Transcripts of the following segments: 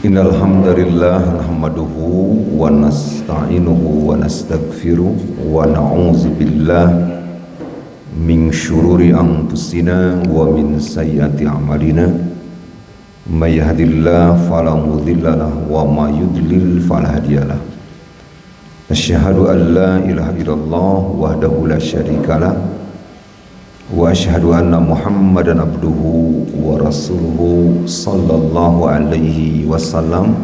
Innal hamdalillah nahmaduhu wa nasta'inuhu wa nastaghfiruh wa na'udzu billah min syururi anfusina wa min sayyiati a'malina may yahdihillahu fala mudilla lahu wa may yudlil fala hadiyalah. Asyhadu an la ilaha illallah wahdahu la syarikalah wa asyhadu anna Muhammadan abduhu wa rasuluhu sallallahu alaihi wasallam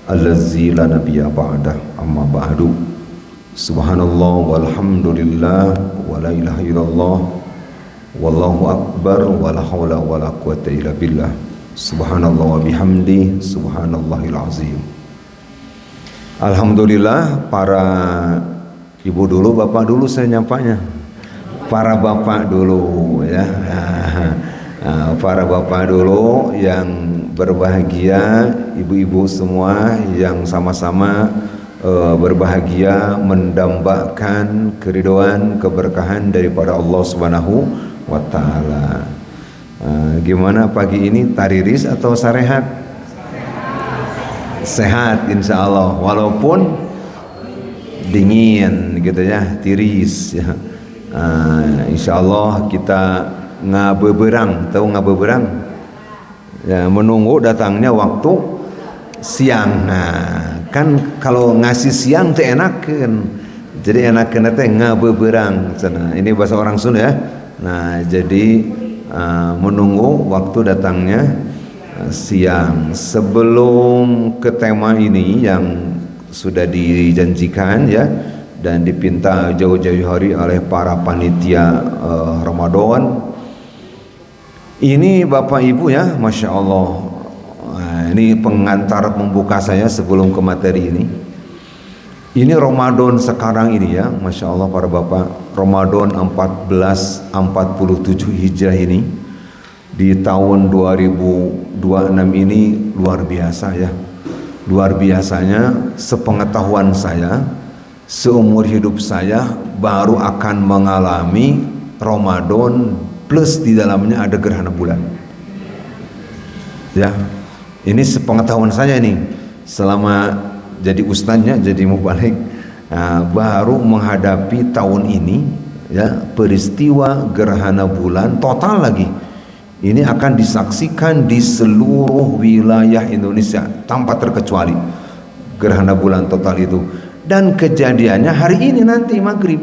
allazi la nabiyya ba'dah amma ba'du. Subhanallah walhamdulillah wa la ilaha illallah wallahu akbar wa la hawla wa la quwwata illa billah. Subhanallah wa bihamdi subhanallahil azim. Alhamdulillah, para ibu dulu, bapak dulu saya nyapanya. Para bapak dulu ya, para bapak dulu yang berbahagia, ibu-ibu semua yang sama-sama berbahagia mendambakan keridhaan, keberkahan daripada Allah Subhanahu wa taala. Gimana pagi ini, tariris atau sarehat? Sehat insya Allah, walaupun dingin gitu ya, tiris ya. Insya Allah kita ngabeberang, tahu ngabeberang? Ya, menunggu datangnya waktu siang. Nah, kan kalau ngasih siang teh enakeun. Jadi enakeun teh ngabeberang. Ini bahasa orang Sunda ya. Nah, jadi menunggu waktu datangnya siang. Sebelum ke tema ini yang sudah dijanjikan ya, dan dipinta jauh-jauh hari oleh para panitia Ramadan ini, Bapak Ibu ya, Masya Allah. Ini pengantar pembuka saya sebelum ke materi ini. Ini Ramadan sekarang ini ya, Masya Allah para Bapak, Ramadan 1447 Hijrah ini di tahun 2026 ini luar biasa ya. Luar biasanya, sepengetahuan saya, seumur hidup saya baru akan mengalami Ramadan plus di dalamnya ada gerhana bulan. Ya, ini sepengetahuan saya nih, selama jadi ustadznya, jadi mubalik, baru menghadapi tahun ini ya, peristiwa gerhana bulan total lagi. Ini akan disaksikan di seluruh wilayah Indonesia tanpa terkecuali gerhana bulan total itu. Dan kejadiannya hari ini nanti maghrib.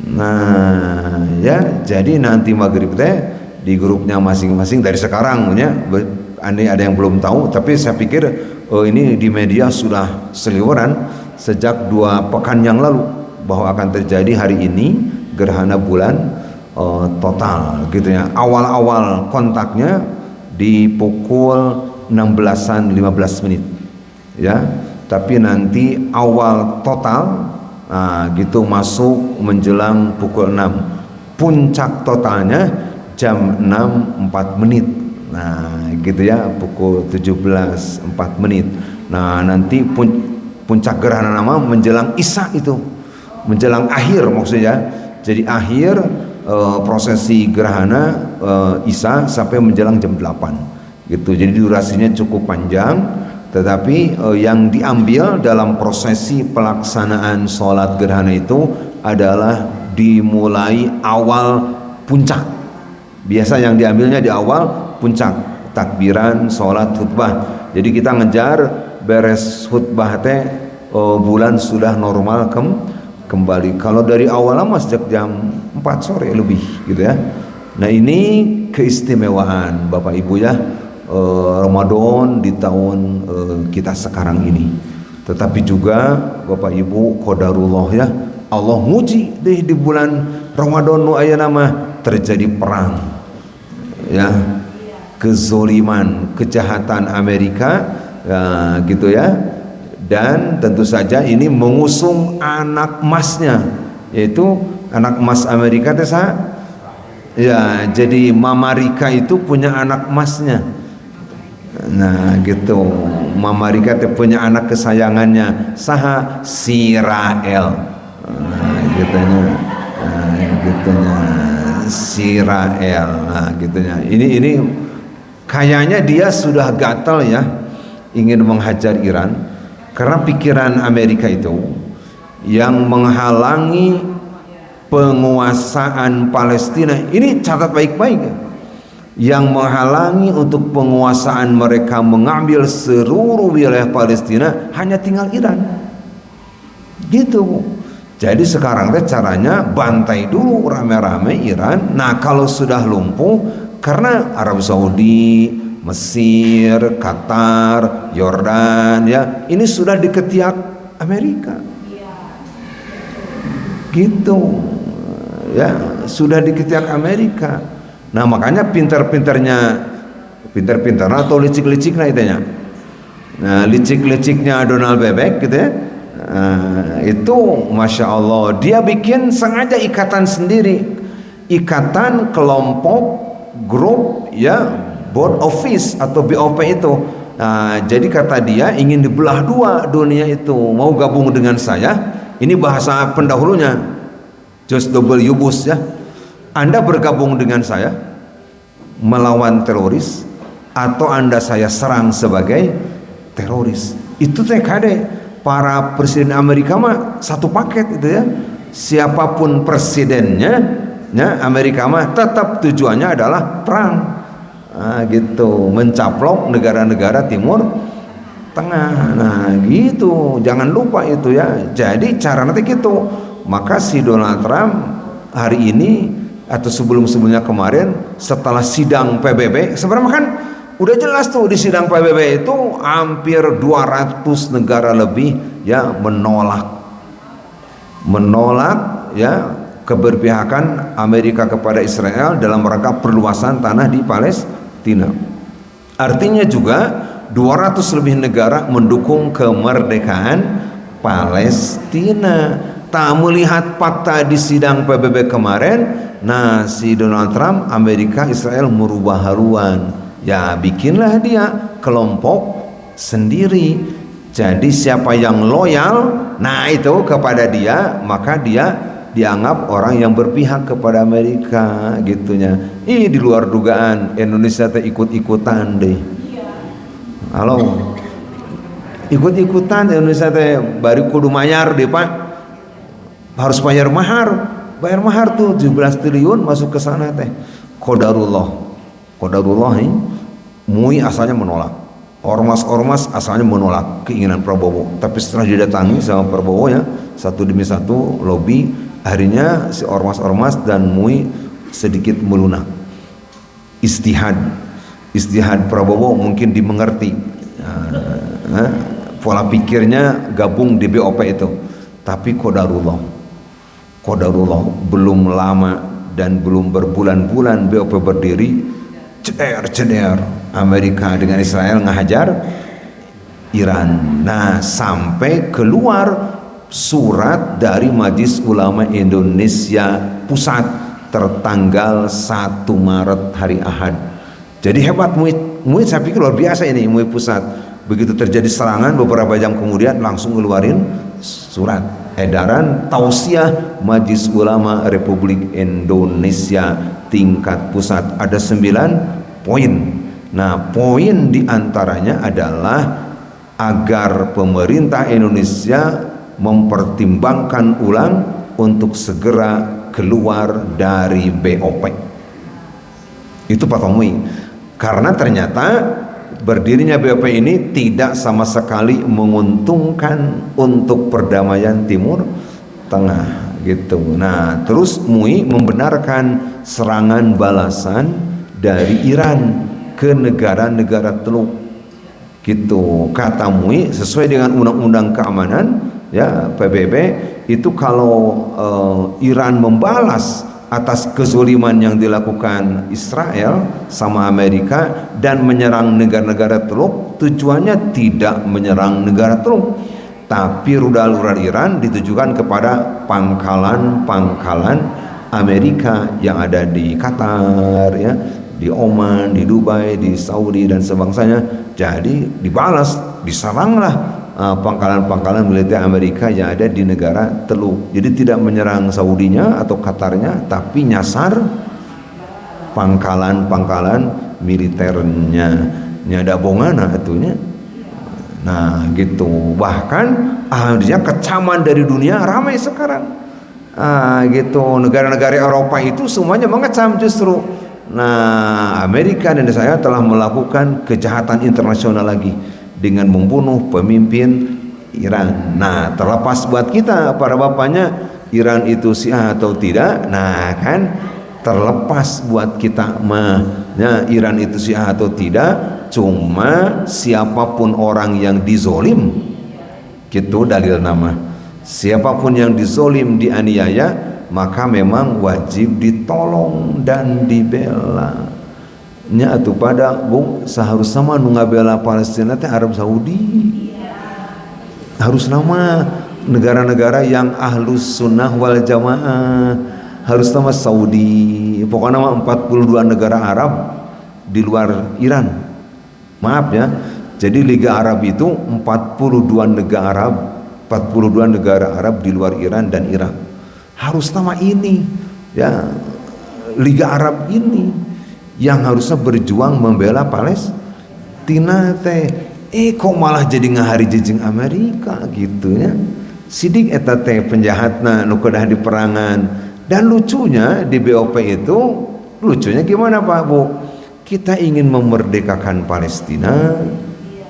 Nah ya, jadi nanti maghrib teh di grupnya masing-masing dari sekarang ya. Ini ada yang belum tahu, tapi saya pikir ini di media sudah seliweran sejak 2 pekan yang lalu bahwa akan terjadi hari ini gerhana bulan total gitu ya. Awal-awal kontaknya di pukul 16:15 ya. Tapi nanti awal total gitu masuk menjelang pukul 6. Puncak totalnya jam 6:04. Nah gitu ya, pukul 17:04. Nah nanti puncak gerhana nama menjelang Isya itu, menjelang akhir maksudnya. Jadi akhir prosesi gerhana Isya sampai menjelang jam 8 gitu. Jadi durasinya cukup panjang. Tetapi yang diambil dalam prosesi pelaksanaan sholat gerhana itu adalah dimulai awal puncak. Biasa yang diambilnya di awal puncak, takbiran, sholat, khutbah. Jadi kita ngejar beres khutbah teh bulan sudah normal kembali. Kalau dari awal lama sejak jam 4 sore lebih gitu ya. Nah ini keistimewaan Bapak Ibu ya, Ramadan di tahun kita sekarang ini. Tetapi juga Bapak Ibu, qadarullah ya, Allah nguji deh di bulan Ramadan nu aya nama terjadi perang ya, kezoliman, kejahatan Amerika ya, gitu ya. Dan tentu saja ini mengusung anak emasnya, yaitu anak emas Amerika teh ya, jadi Mama Rika itu punya anak emasnya. Nah gitu, Mama Rika punya anak kesayangannya, saha si Rael. Nah gitunya, si Rael. Nah gitunya. Ini kayaknya dia sudah gatal ya, ingin menghajar Iran karena pikiran Amerika itu yang menghalangi penguasaan Palestina. Ini catat baik-baik, yang menghalangi untuk penguasaan mereka mengambil seluruh wilayah Palestina hanya tinggal Iran gitu. Jadi sekarang caranya bantai dulu rame-rame Iran. Nah kalau sudah lumpuh, karena Arab Saudi, Mesir, Qatar, Yordan, ya ini sudah di ketiak Amerika gitu ya, sudah di ketiak Amerika. Nah makanya pintar-pintarnya atau licik-liciknya itunya. Nah licik-liciknya Donald Bebek gitu ya, itu Masya Allah, dia bikin sengaja ikatan sendiri, ikatan kelompok grup ya, board office atau BOP itu. Nah, jadi kata dia ingin dibelah dua dunia itu, mau gabung dengan saya. Ini bahasa pendahulunya George W. Bush ya, Anda bergabung dengan saya melawan teroris atau Anda saya serang sebagai teroris. Itu TKD para presiden Amerika mah satu paket itu ya. Siapapun presidennya ya, Amerika mah tetap tujuannya adalah perang. Nah, gitu, mencaplok negara-negara Timur Tengah. Nah gitu, jangan lupa itu ya. Jadi cara nanti gitu. Maka si Donald Trump hari ini atau sebelum-sebelumnya kemarin setelah sidang PBB, sebenarnya kan udah jelas tuh di sidang PBB itu hampir 200 negara lebih ya menolak ya keberpihakan Amerika kepada Israel dalam rangka perluasan tanah di Palestina. Artinya juga 200 lebih negara mendukung kemerdekaan Palestina. Tak melihat fakta di sidang PBB kemarin, nah si Donald Trump, Amerika, Israel merubah haluan. Ya bikinlah dia kelompok sendiri. Jadi siapa yang loyal, nah itu kepada dia, maka dia dianggap orang yang berpihak kepada Amerika gitunya. Ih di luar dugaan Indonesia teh ikut-ikutan deh. Halo, ikut-ikutan Indonesia teh bari kudu mayar deh Pak, harus bayar mahar tuh 17 triliun masuk ke sana teh. Qadarullah ini MUI asalnya menolak, ormas asalnya menolak keinginan Prabowo, tapi setelah didatangi sama Prabowo ya, satu demi satu lobby, akhirnya si ormas dan MUI sedikit melunak. Istihad Prabowo mungkin dimengerti, pola pikirnya gabung di BOP itu. Tapi qadarullah belum lama dan belum berbulan-bulan BOP berdiri, ceder Amerika dengan Israel ngehajar Iran. Nah sampai keluar surat dari Majelis Ulama Indonesia Pusat tertanggal 1 Maret hari Ahad. Jadi hebat MUI saya pikir luar biasa ini MUI Pusat. Begitu terjadi serangan beberapa jam kemudian langsung ngeluarin surat edaran tausiah Majelis Ulama Republik Indonesia tingkat pusat. Ada 9 poin. Nah poin diantaranya adalah agar pemerintah Indonesia mempertimbangkan ulang untuk segera keluar dari BOP. Itu Pak MUI. Karena ternyata berdirinya BOP ini tidak sama sekali menguntungkan untuk perdamaian Timur Tengah gitu. Nah terus MUI membenarkan serangan balasan dari Iran ke negara-negara Teluk gitu. Kata MUI sesuai dengan Undang-Undang Keamanan ya PBB itu kalau Iran membalas atas kezaliman yang dilakukan Israel sama Amerika dan menyerang negara-negara Teluk, tujuannya tidak menyerang negara Teluk, tapi rudal-rudal Iran ditujukan kepada pangkalan-pangkalan Amerika yang ada di Qatar ya, di Oman, di Dubai, di Saudi dan sebangsanya. Jadi dibalas, diseranglah pangkalan-pangkalan militer Amerika yang ada di negara Teluk. Jadi tidak menyerang Saudinya atau Qatarnya, tapi nyasar pangkalan-pangkalan militernya. Nyada bongana atunya. Nah gitu, bahkan akhirnya kecaman dari dunia ramai sekarang. Gitu, negara-negara Eropa itu semuanya mengecam justru. Nah, Amerika dan Israel telah melakukan kejahatan internasional lagi dengan membunuh pemimpin Iran. Nah, terlepas buat kita para bapaknya Iran itu Syiah atau tidak, nah kan terlepas buat kita Iran itu Syiah atau tidak, cuma siapapun orang yang dizolim, gitu dalil nama. Siapapun yang dizolim, dianiaya, maka memang wajib ditolong dan dibela. Nya atuh pada bu seharusnya mah nu ngabela Palestina teh Arab Saudi. Harus nama negara-negara yang ahlus sunnah wal jamaah, harus nama Saudi. Pokoknya nama 42 negara Arab di luar Iran. Maaf ya. Jadi Liga Arab itu 42 negara Arab di luar Iran dan Irak. Harus nama ini ya, Liga Arab ini yang harusnya berjuang membela Palestina teh. Kok malah jadi ngahari jejeng Amerika gitu ya. Sidik eta teh penjahatna nu kedah di perangan. Dan lucunya di BOP itu, lucunya gimana Pak Bu? Kita ingin memerdekakan Palestina.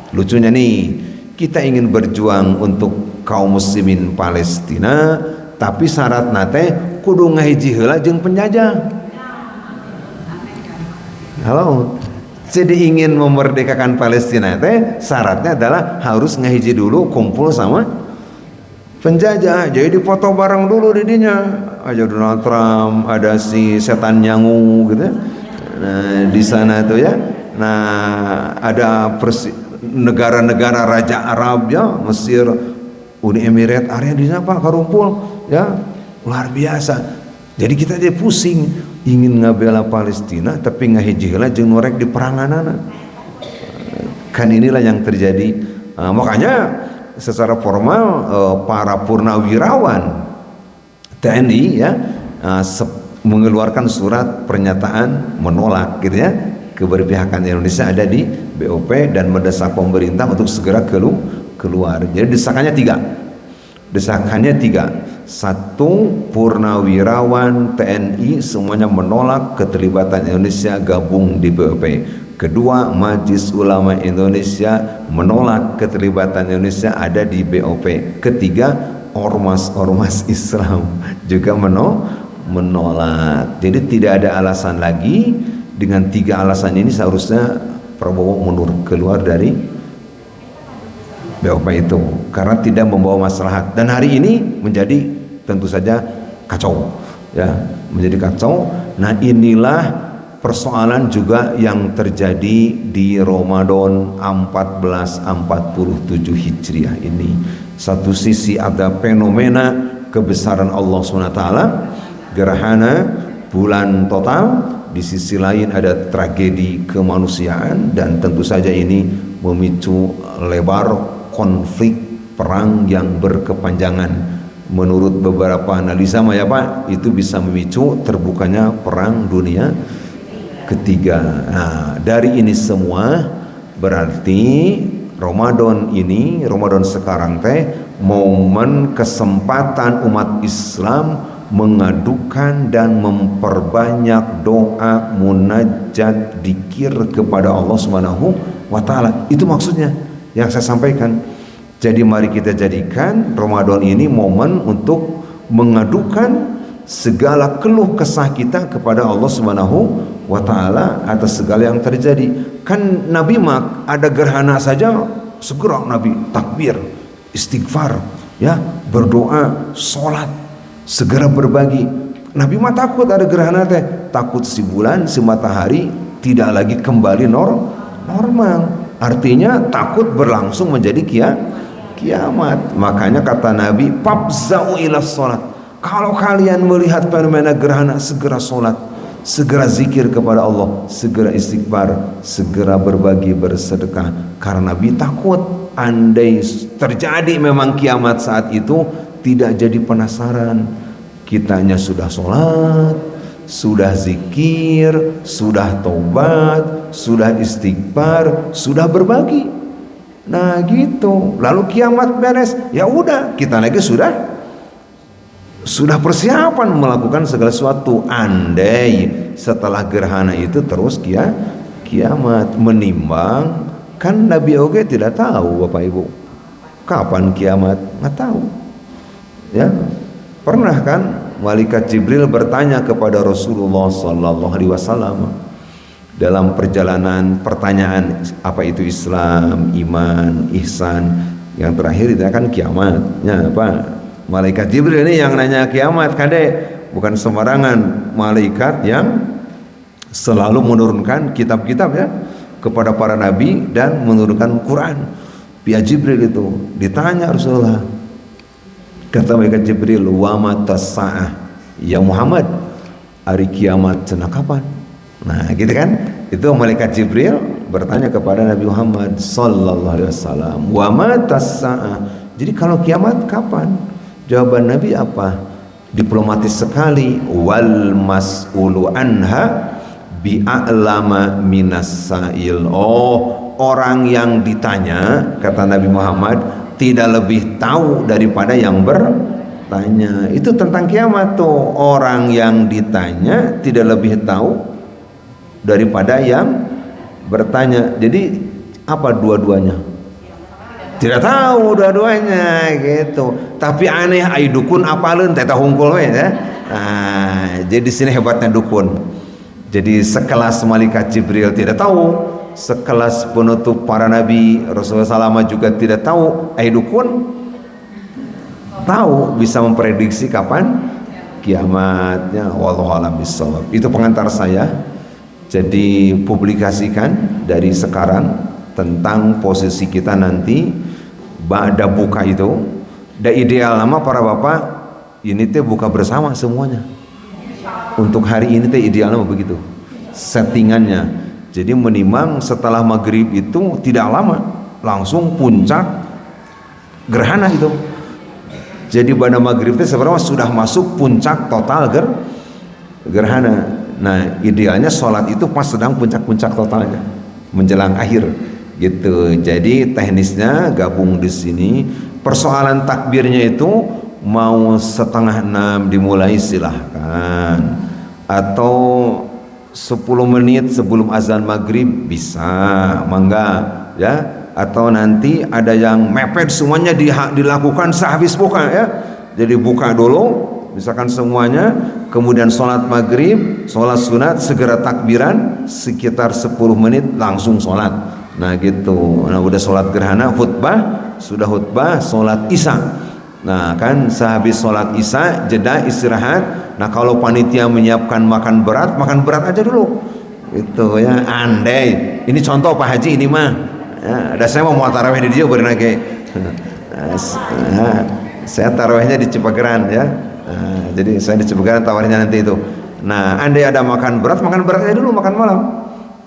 Lucunya nih, kita ingin berjuang untuk kaum muslimin Palestina, tapi syarat nate kudu ngahiji heula jeung penjajah. Halo. Jadi ingin memerdekakan Palestina teh syaratnya adalah harus ngahiji dulu kumpul sama penjajah. Jadi dipoto bareng dulu di dinya. Ada Donald Trump, ada si setan nyangu gitu. Nah, di sana tuh ya. Nah, ada negara-negara raja Arab ya, Mesir, Uni Emirat, area di sana Pak karumpul ya. Luar biasa. Jadi kita jadi pusing ingin ngabela Palestina tapi ngahiji heula jeung norek di peranganana. Kan inilah yang terjadi. Makanya secara formal para purnawirawan TNI ya mengeluarkan surat pernyataan menolak gitu ya keberpihakan Indonesia ada di BOP dan mendesak pemerintah untuk segera keluar. Jadi desakannya tiga. Satu, purnawirawan TNI semuanya menolak keterlibatan Indonesia gabung di BOP. Kedua, Majelis Ulama Indonesia menolak keterlibatan Indonesia ada di BOP. Ketiga, ormas-ormas Islam juga menolak. Jadi tidak ada alasan lagi. Dengan tiga alasan ini seharusnya Prabowo mundur keluar dari BOP itu karena tidak membawa maslahat. Dan hari ini menjadi tentu saja kacau ya, menjadi kacau. Nah, inilah persoalan juga yang terjadi di Ramadan 1447 Hijriah ini. Satu sisi ada fenomena kebesaran Allah SWT, gerhana bulan total, di sisi lain ada tragedi kemanusiaan, dan tentu saja ini memicu lebar konflik perang yang berkepanjangan. Menurut beberapa analisa ya Pak, itu bisa memicu terbukanya perang dunia ketiga. Nah, dari ini semua berarti Ramadan sekarang teh momen kesempatan umat Islam mengadukan dan memperbanyak doa, munajat, dzikir kepada Allah Subhanahu wa taala. Itu maksudnya yang saya sampaikan. Jadi mari kita jadikan Ramadan ini momen untuk mengadukan segala keluh kesah kita kepada Allah Subhanahu wa taala atas segala yang terjadi. Kan Nabi mah ada gerhana saja segera Nabi takbir, istighfar, ya, berdoa, sholat, segera berbagi. Nabi mah takut ada gerhana teh, takut si bulan, si matahari tidak lagi kembali normal. Artinya takut berlangsung menjadi kiamat. Makanya kata Nabi, fafza'u ila sholat. Kalau kalian melihat fenomena gerhana, segera sholat, segera zikir kepada Allah, segera istighfar, segera berbagi, bersedekah. Karena Nabi takut andai terjadi memang kiamat saat itu, tidak jadi penasaran. Kitanya sudah sholat, sudah zikir, sudah taubat, sudah istighfar, sudah berbagi. Nah gitu. Lalu kiamat beres, ya udah kita lagi sudah persiapan melakukan segala sesuatu. Andai setelah gerhana itu terus kiamat, menimbang kan Nabi oge tidak tahu Bapak Ibu kapan kiamat, nggak tahu ya. Pernah kan malaikat Jibril bertanya kepada Rasulullah sallallahu alaihi wasallam dalam perjalanan pertanyaan apa itu Islam, iman, ihsan, yang terakhir itu kan kiamatnya apa. Malaikat Jibril ini yang nanya kiamat kade, bukan sembarangan malaikat yang selalu menurunkan kitab-kitab ya kepada para nabi dan menurunkan Quran. Via Jibril itu ditanya Rasulullah, kata malaikat Jibril, wa matas sa'ah ya Muhammad, hari kiamat cenah kapan? Nah gitu kan, itu malaikat Jibril bertanya kepada Nabi Muhammad sallallahu alaihi wasallam, wa matas sa'ah, jadi kalau kiamat kapan? Jawaban Nabi apa? Diplomatis sekali, wal mas'ulu anha bi'a'lama minas sa'il. Oh, orang yang ditanya, kata Nabi Muhammad, tidak lebih tahu daripada yang bertanya. Itu tentang kiamat tuh. Orang yang ditanya tidak lebih tahu daripada yang bertanya. Jadi apa dua-duanya? Tidak tahu dua-duanya gitu. Tapi aneh ai dukun apaleun teh hungkul we ya. Nah, jadi sini hebatnya dukun. Jadi sekelas malaikat Jibril tidak tahu, sekelas penutup para nabi Rasulullah SAW juga tidak tahu, ai dukun tahu, bisa memprediksi kapan kiamatnya. Wallahu a'lam bishawab. Itu pengantar saya. Jadi publikasikan dari sekarang tentang posisi kita nanti ba'da buka itu. Dan ideal lama para bapak ini teh buka bersama semuanya. Untuk hari ini teh idealnya begitu settingannya. Jadi menimbang setelah maghrib itu tidak lama langsung puncak gerhana itu. Jadi pada maghrib itu sebenarnya sudah masuk puncak total gerhana. Nah idealnya sholat itu pas sedang puncak-puncak totalnya menjelang akhir gitu. Jadi teknisnya gabung di sini. Persoalan takbirnya itu mau 5:30 dimulai silahkan, atau 10 menit sebelum azan maghrib bisa, mangga ya. Atau nanti ada yang mepet semuanya dilakukan sehabis buka ya. Jadi buka dulu misalkan semuanya, kemudian sholat maghrib, sholat sunat, segera takbiran sekitar 10 menit langsung sholat. Nah gitu. Nah udah sholat gerhana, sudah khutbah, sholat isya. Nah kan sehabis sholat isya jeda istirahat. Nah kalau panitia menyiapkan makan berat aja dulu itu ya. Andai ini contoh Pak Haji ini mah ya, ada saya mau tarawih di dia berenage. Saya tarawihnya di Cipageran ya. Jadi saya di Cipageran tawarnya nanti itu. Nah andai ada makan berat aja dulu, makan malam.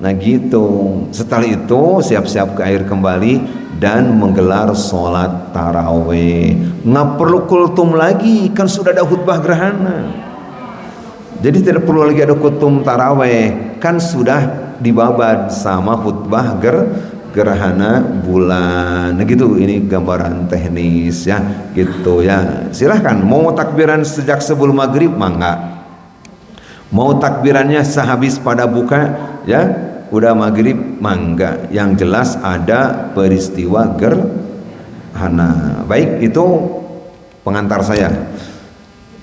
Nah gitu. Setelah itu siap-siap ke air kembali dan menggelar sholat tarawih. Nggak perlu kultum lagi, kan sudah ada khutbah gerhana. Jadi tidak perlu lagi ada kultum tarawih, kan sudah dibabat sama khutbah gerhana bulan. Nah gitu, ini gambaran teknis ya, gitu ya. Silahkan mau takbiran sejak sebelum maghrib mangga, mau takbirannya sehabis pada buka ya, udah maghrib mangga. Yang jelas ada peristiwa gerhana. Baik, itu pengantar saya.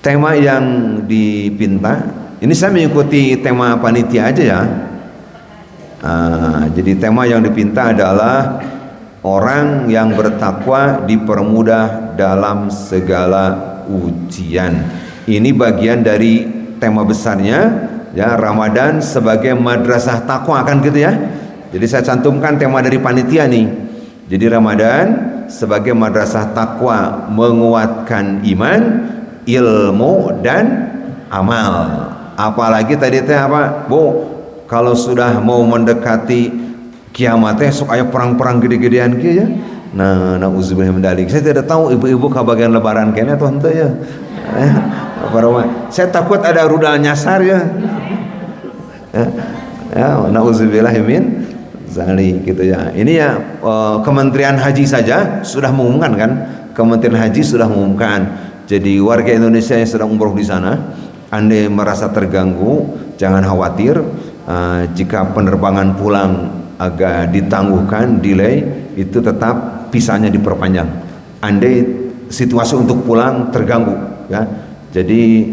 Tema yang dipinta ini saya mengikuti tema panitia aja ya. Jadi tema yang dipinta adalah orang yang bertakwa dipermudah dalam segala ujian. Ini bagian dari tema besarnya ya, Ramadan sebagai madrasah takwa kan gitu ya. Jadi saya cantumkan tema dari panitia nih. Jadi Ramadan sebagai madrasah takwa, menguatkan iman, ilmu dan amal. Apalagi tadi teh apa Bu, kalau sudah mau mendekati kiamat teh sok aya perang-perang gede-gedean kieu ya. Nah, nauzubillah min dzalik. Saya tidak tahu ibu-ibu kabagian lebaran kene atau henteu ya. Saya takut ada rudal nyasar ya. Ya, nauzubillah min Zalik gitu ya. Ini ya Kementerian Haji saja sudah mengumumkan kan, Kementerian Haji sudah mengumumkan. Jadi warga Indonesia yang sedang umroh di sana, Anda merasa terganggu, jangan khawatir. Jika penerbangan pulang agak ditangguhkan, delay, itu tetap visanya diperpanjang. Andai situasi untuk pulang terganggu, ya. Jadi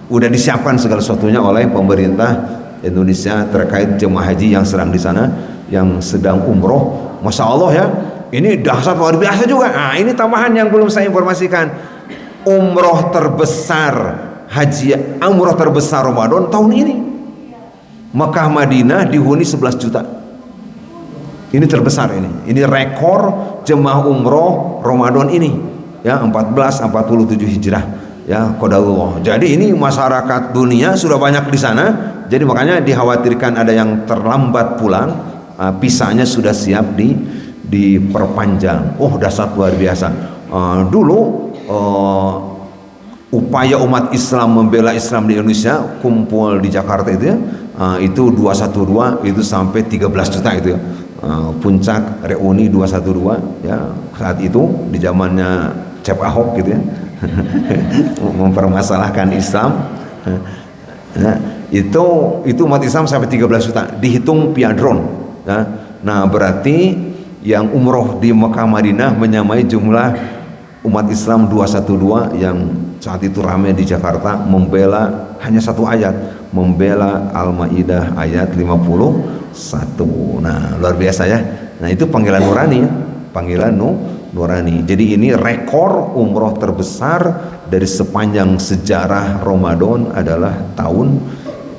udah disiapkan segala sesuatunya oleh pemerintah Indonesia terkait jemaah haji yang sedang di sana, yang sedang umroh. Masya Allah ya, ini dahsyat luar biasa juga. Nah, ini tambahan yang belum saya informasikan. Umroh terbesar umroh terbesar Ramadan tahun ini, Mekah Madinah dihuni 11 juta. Ini terbesar ini rekor jemaah umroh Ramadan ini ya, 1447 Hijrah ya, qadarullah. Jadi ini masyarakat dunia sudah banyak di sana, jadi makanya dikhawatirkan ada yang terlambat pulang, visanya sudah siap diperpanjang. Oh, dahsyat luar biasa. Dulu upaya umat Islam membela Islam di Indonesia kumpul di Jakarta itu ya, itu 212 itu sampai 13 juta itu ya. Puncak reuni 212 ya, saat itu di zamannya Cep Ahok gitu ya. Mempermasalahkan Islam. Nah, itu umat Islam sampai 13 juta dihitung via drone ya. Nah, berarti yang umroh di Mekah Madinah menyamai jumlah umat Islam 212 yang saat itu ramai di Jakarta membela hanya satu ayat, membela Al-Maidah ayat 51. Nah, luar biasa ya. Nah, itu panggilan nurani ya, panggilan nurani. Jadi ini rekor umroh terbesar dari sepanjang sejarah Ramadan adalah tahun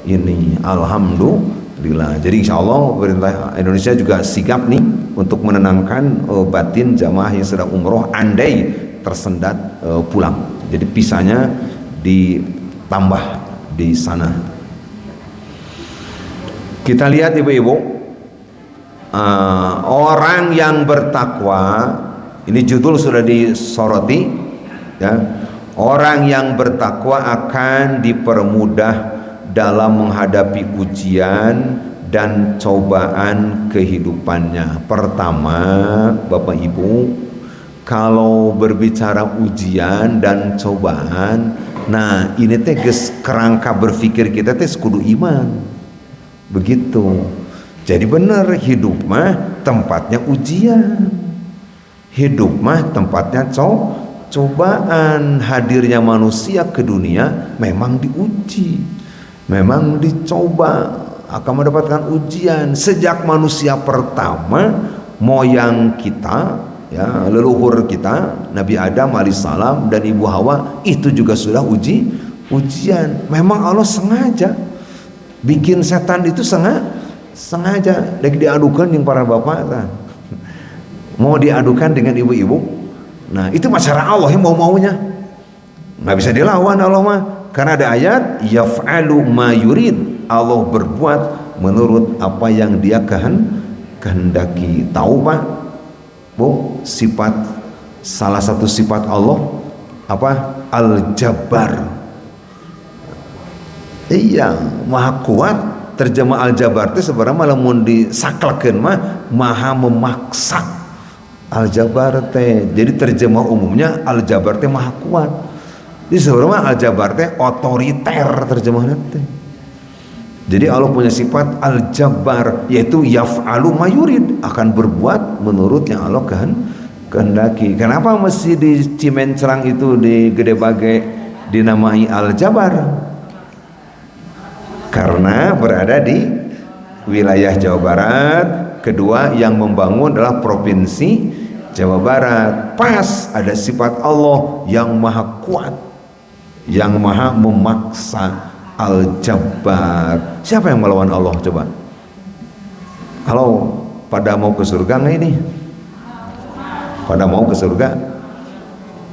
ini. Alhamdulillah. Jadi insya Allah pemerintah Indonesia juga sigap nih untuk menenangkan batin jamaah yang sedang umroh andai tersendat pulang. Jadi visanya ditambah di sana. Kita lihat ibu-ibu, orang yang bertakwa, ini judul sudah disoroti ya. Orang yang bertakwa akan dipermudah dalam menghadapi ujian dan cobaan kehidupannya. Pertama, Bapak Ibu, kalau berbicara ujian dan cobaan, nah ini teh kerangka berpikir kita teh kudu iman. Begitu. Jadi benar, hidup mah tempatnya ujian, hidup mah tempatnya cobaan. Hadirnya manusia ke dunia memang diuji, memang dicoba, akan mendapatkan ujian. Sejak manusia pertama, moyang kita ya, leluhur kita Nabi Adam alaihissalam dan Ibu Hawa itu juga sudah ujian. Memang Allah sengaja bikin setan itu sengaja diadukan yang para bapak mau diadukan dengan ibu-ibu. Nah, itu masyarakat Allah yang mau-maunya, nggak bisa dilawan Allah mah, karena ada ayat yaf'alu ma yurid, Allah berbuat menurut apa yang dia kehendaki. Tahu Pak Bu, salah satu sifat Allah apa? Al-Jabbar. Iya, maha kuat. Terjemah Al-Jabbar itu sebenarnya malah mau disaklekeun mah maha memaksa. Al-Jabbar teh, jadi terjemah umumnya Al-Jabbar teh maha kuat. Jadi sebenarnya Al-Jabbar teh otoriter terjemahnya teh. Jadi Allah punya sifat Al-Jabbar, yaitu yaf'alu ma yurid, akan berbuat menurut yang Allah kehendaki. Kenapa mesti di Cimencerang itu di Gede Bage dinamai Al-Jabbar? Karena berada di wilayah Jawa Barat. Kedua, yang membangun adalah provinsi Jawa Barat. Pas ada sifat Allah yang maha kuat, yang maha memaksa, Al-Jabbar. Siapa yang melawan Allah coba? Kalau pada mau ke surga nggak ini? Pada mau ke surga,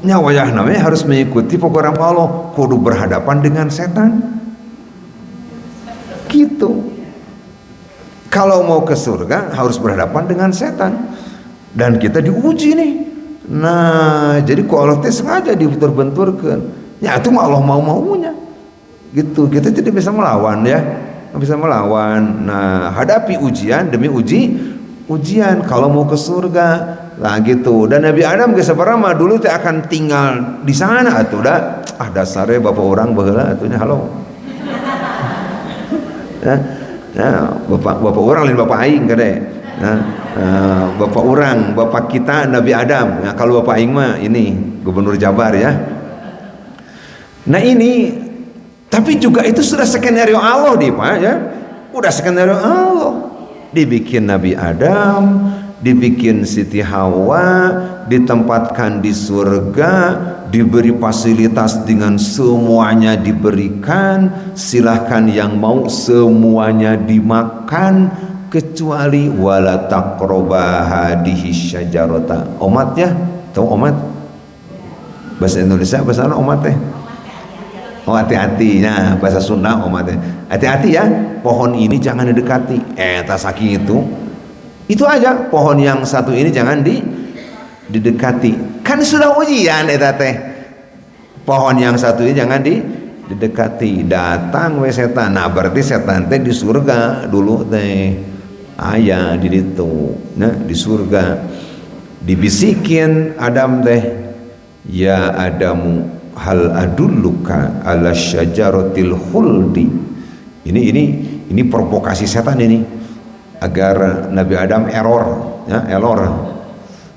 nyawayah namanya harus mengikuti pokoknya Allah, kudu berhadapan dengan setan. Gitu. Kalau mau ke surga harus berhadapan dengan setan, dan kita diuji nih. Nah, jadi kok Allah teh sengaja dibentur-benturkan. Ya itu mah Allah mau-maunya. Gitu. Kita tidak bisa melawan ya. Nggak bisa melawan. Nah, hadapi ujian demi uji ujian kalau mau ke surga lah gitu. Dan Nabi Adam ke sabarama dulu teh akan tinggal di sana atuh da. Dasare bapak orang baheula atuhnya halo. Nah, bapak orang lain bapak aing kade. Bapak orang, bapak kita Nabi Adam. Nah, kalau bapak aing mah ini Gubernur Jabar ya. Nah ini, tapi juga itu sudah skenario Allah di Pak ya. Udah skenario Allah. Dibikin Nabi Adam, dibikin Siti Hawa, ditempatkan di surga, diberi fasilitas dengan semuanya diberikan, silahkan yang mau semuanya dimakan kecuali wala taqraba hadihi syajarata. Omat ya, tahu omat? Bahasa Indonesia bahasa omat teh. Oh hati-hati, nah bahasa Sunda omat teh. Hati-hati ya, pohon ini jangan didekati. Tak saking itu aja. Pohon yang satu ini jangan didekati. Kan sudah ujian eta teh. Pohon yang satu ini jangan didekati. Datang we setan. Nah berarti setan teh di surga dulu teh. Aya di ditu. Nah di surga dibisikin Adam teh, ya Adamu hal adulluka ala syajaratil khuldi. Ini provokasi setan ini agar Nabi Adam error.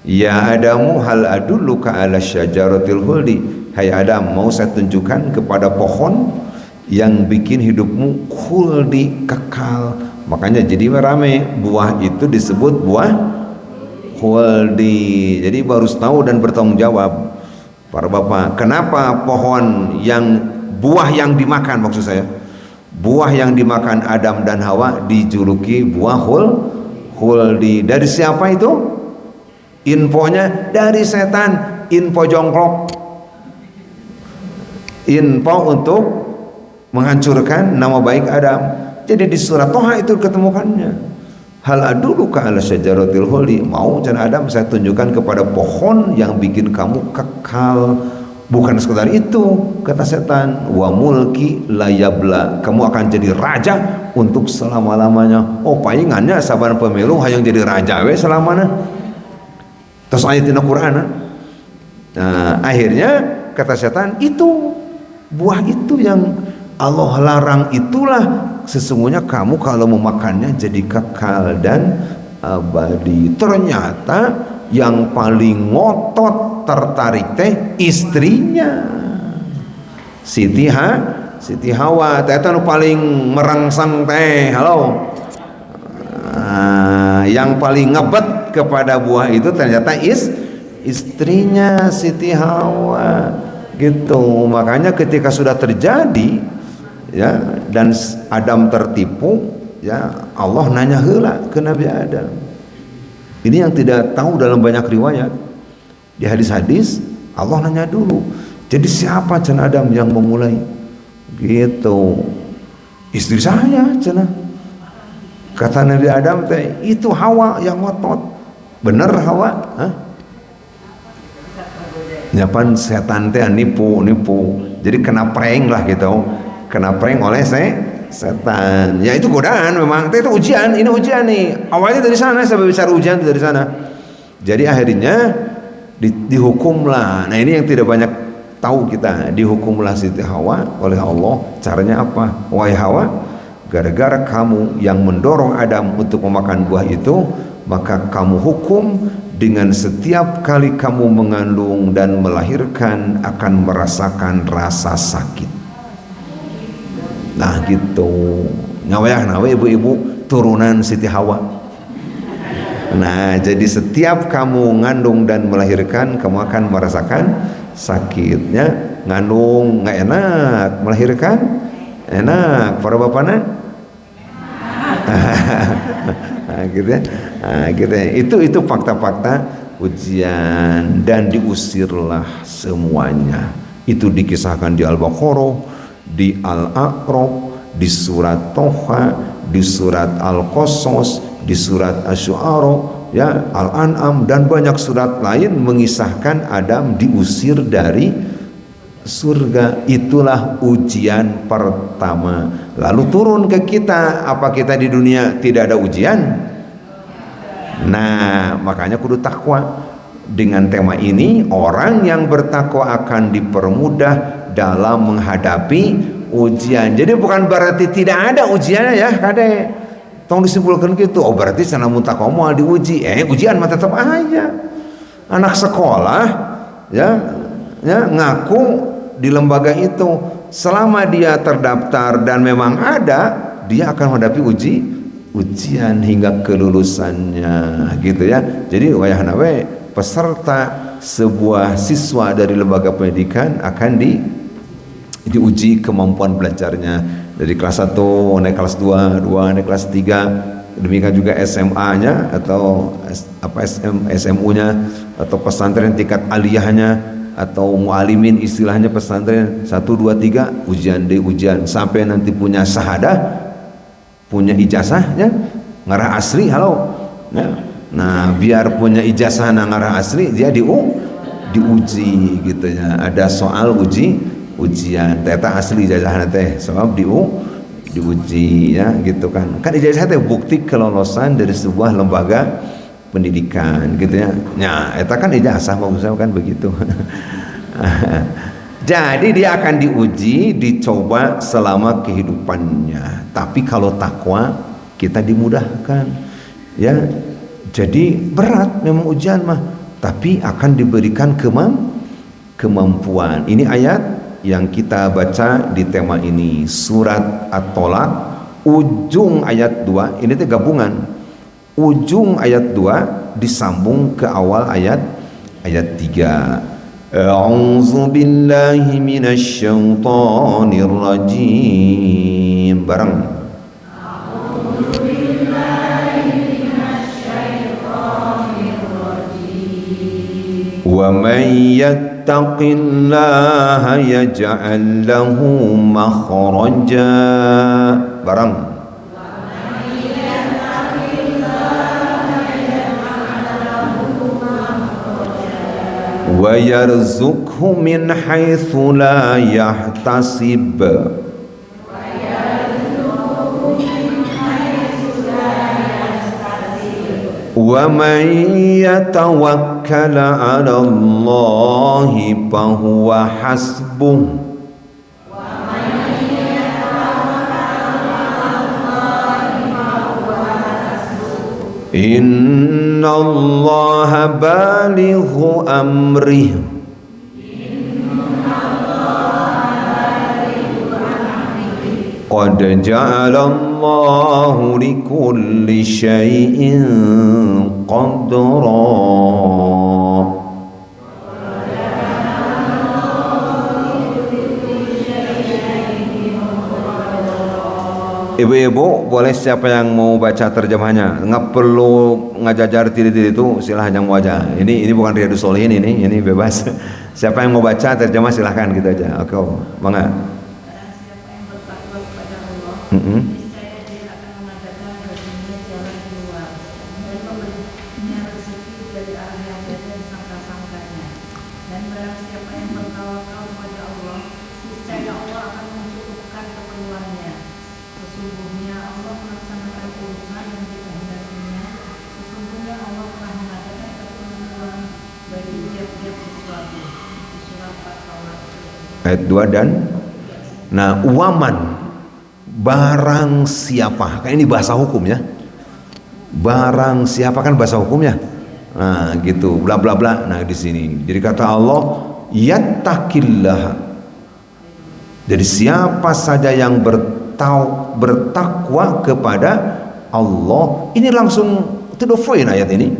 Ya Adamu hal adulluka ala syajaratil khuldi. Hai Adam, mau saya tunjukkan kepada pohon yang bikin hidupmu khuldi, kekal. Makanya jadi rame buah itu disebut buah khuldi. Jadi harus tahu dan bertanggung jawab para bapak. Kenapa pohon yang buah yang dimakan, maksud saya buah yang dimakan Adam dan Hawa dijuluki buah khuldi? Dari siapa itu? Infonya dari setan. Info jongklok, info untuk menghancurkan nama baik Adam. Jadi di surat Toha itu ketemukannya. Hal aduluka ala syajaratil khuldi. Mau jangan Adam saya tunjukkan kepada pohon yang bikin kamu kekal. Bukan sekedar itu, kata setan, wa mulki layabla. Kamu akan jadi raja untuk selama-lamanya. Oh palingannya saban pemilu hayang jadi raja we selamana. Terus ayatina Quran. Nah, akhirnya kata setan, itu buah itu yang Allah larang, itulah sesungguhnya kamu kalau memakannya jadi kekal dan abadi. Ternyata yang paling ngotot tertarik teh istrinya Siti Hawa. Teh nu paling merangsang teh. Halo. Yang paling ngebet kepada buah itu ternyata istrinya Siti Hawa gitu. Makanya ketika sudah terjadi ya dan Adam tertipu, ya Allah nanya heula ke Nabi Adam. Ini yang tidak tahu dalam banyak riwayat. Di hadis-hadis Allah nanya dulu. Jadi siapa cenah Adam yang memulai? Gitu. Istri saya cenah. Kata Nabi Adam teh, itu Hawa yang ngotot. Bener Hawa? Hah? Nyapan setan teh nipu. Jadi kena prank lah gitu. Kena prank oleh setan. Ya itu godaan memang. Itu ujian. Ini ujian nih. Awalnya dari sana, saya bicara ujian dari sana. Jadi akhirnya dihukumlah. Nah ini yang tidak banyak tahu kita. Dihukumlah Siti Hawa oleh Allah. Caranya apa? Wahai Hawa, gara-gara kamu yang mendorong Adam untuk memakan buah itu, maka kamu hukum dengan setiap kali kamu mengandung dan melahirkan akan merasakan rasa sakit. Nah gitu. Nawe ibu-ibu turunan Siti Hawa. Nah jadi setiap kamu ngandung dan melahirkan, kamu akan merasakan sakitnya. Ngandung nggak enak, melahirkan enak. Para bapaknya gitu ya. Gitu ya. Itu fakta-fakta ujian dan diusirlah semuanya. Itu dikisahkan di Al-Baqarah, di Al-A'raf, di surat Toha, di surat Al-Qasas, di surat Asy-Syu'ara, ya, Al-An'am dan banyak surat lain mengisahkan Adam diusir dari surga. Itulah ujian pertama. Lalu turun ke kita. Apa kita di dunia tidak ada ujian? Nah, makanya kudu takwa. Dengan tema ini, orang yang bertakwa akan dipermudah dalam menghadapi ujian. Jadi bukan berarti tidak ada ujiannya ya, kade. Tong disimpulkan gitu. Oh, berarti sana mun takwa mau diuji. Ujian mah tetap aja. Anak sekolah ya ngaku di lembaga itu, selama dia terdaftar dan memang ada, dia akan menghadapi ujian hingga kelulusannya gitu ya. Jadi wayahna we peserta sebuah siswa dari lembaga pendidikan akan diuji kemampuan belajarnya dari kelas 1 naik kelas 2 naik kelas 3, demikian juga SMA-nya atau SMU-nya atau pesantren tingkat aliyahnya atau mualimin istilahnya pesantren 1 2 3 ujian sampai nanti punya syahadah, punya ijazahnya ngarah asli halo ya. Nah, biar punya ijazah ngarah asli dia diuji gitu ya. Ada soal ujian ternyata asli ijazah teh sebab diuji ya gitu kan. Kan ijazah teh bukti kelolosan dari sebuah lembaga pendidikan gitu ya. Nah, eta kan ijazah maksudnya kan begitu. Jadi dia akan diuji, dicoba selama kehidupannya. Tapi kalau takwa kita dimudahkan ya. Jadi berat memang ujian mah, tapi akan diberikan kemampuan. Ini ayat yang kita baca di tema ini, surat At-Tolak, ujung ayat 2, ini teh gabungan. Ujung ayat 2 disambung ke awal ayat 3. A'udzu billahi minasy syaithanir rajim. Bareng. وَمَنْ يَتَّقِ اللَّهَ يَجْعَلْ لَهُ مَخْرَجًا. Barang. وَيَرْزُقْهُ مِنْ حَيْثُ لَا يَحْتَسِبُ. وَمَنْ يَتَوَكَّلْ عَلَى اللَّهِ فَهُوَ حَسْبُهُ. إِنَّ اللَّهَ بَالِغُ أَمْرِهِ. قَدْ جَعَلَ اللَّهُ لِكُلِّ شَيْءٍ قَدْرًا. Ibu-ibu, boleh siapa yang mau baca terjemahnya? Nggak perlu ngajajar tiri-tiri itu, silahkan yang mau aja. Ini bukan Riyadhus Shalihin, ini bebas. Siapa yang mau baca terjemah silahkan gitu aja. Oke, bangga. Ayat 2 dan waman, barang siapa, kan ini bahasa hukum ya, barang siapa kan bahasa hukumnya, nah gitu bla bla bla. Nah di sini jadi kata Allah yattaqillah, jadi siapa saja yang bertakwa kepada Allah, ini langsung to the point ayat ini,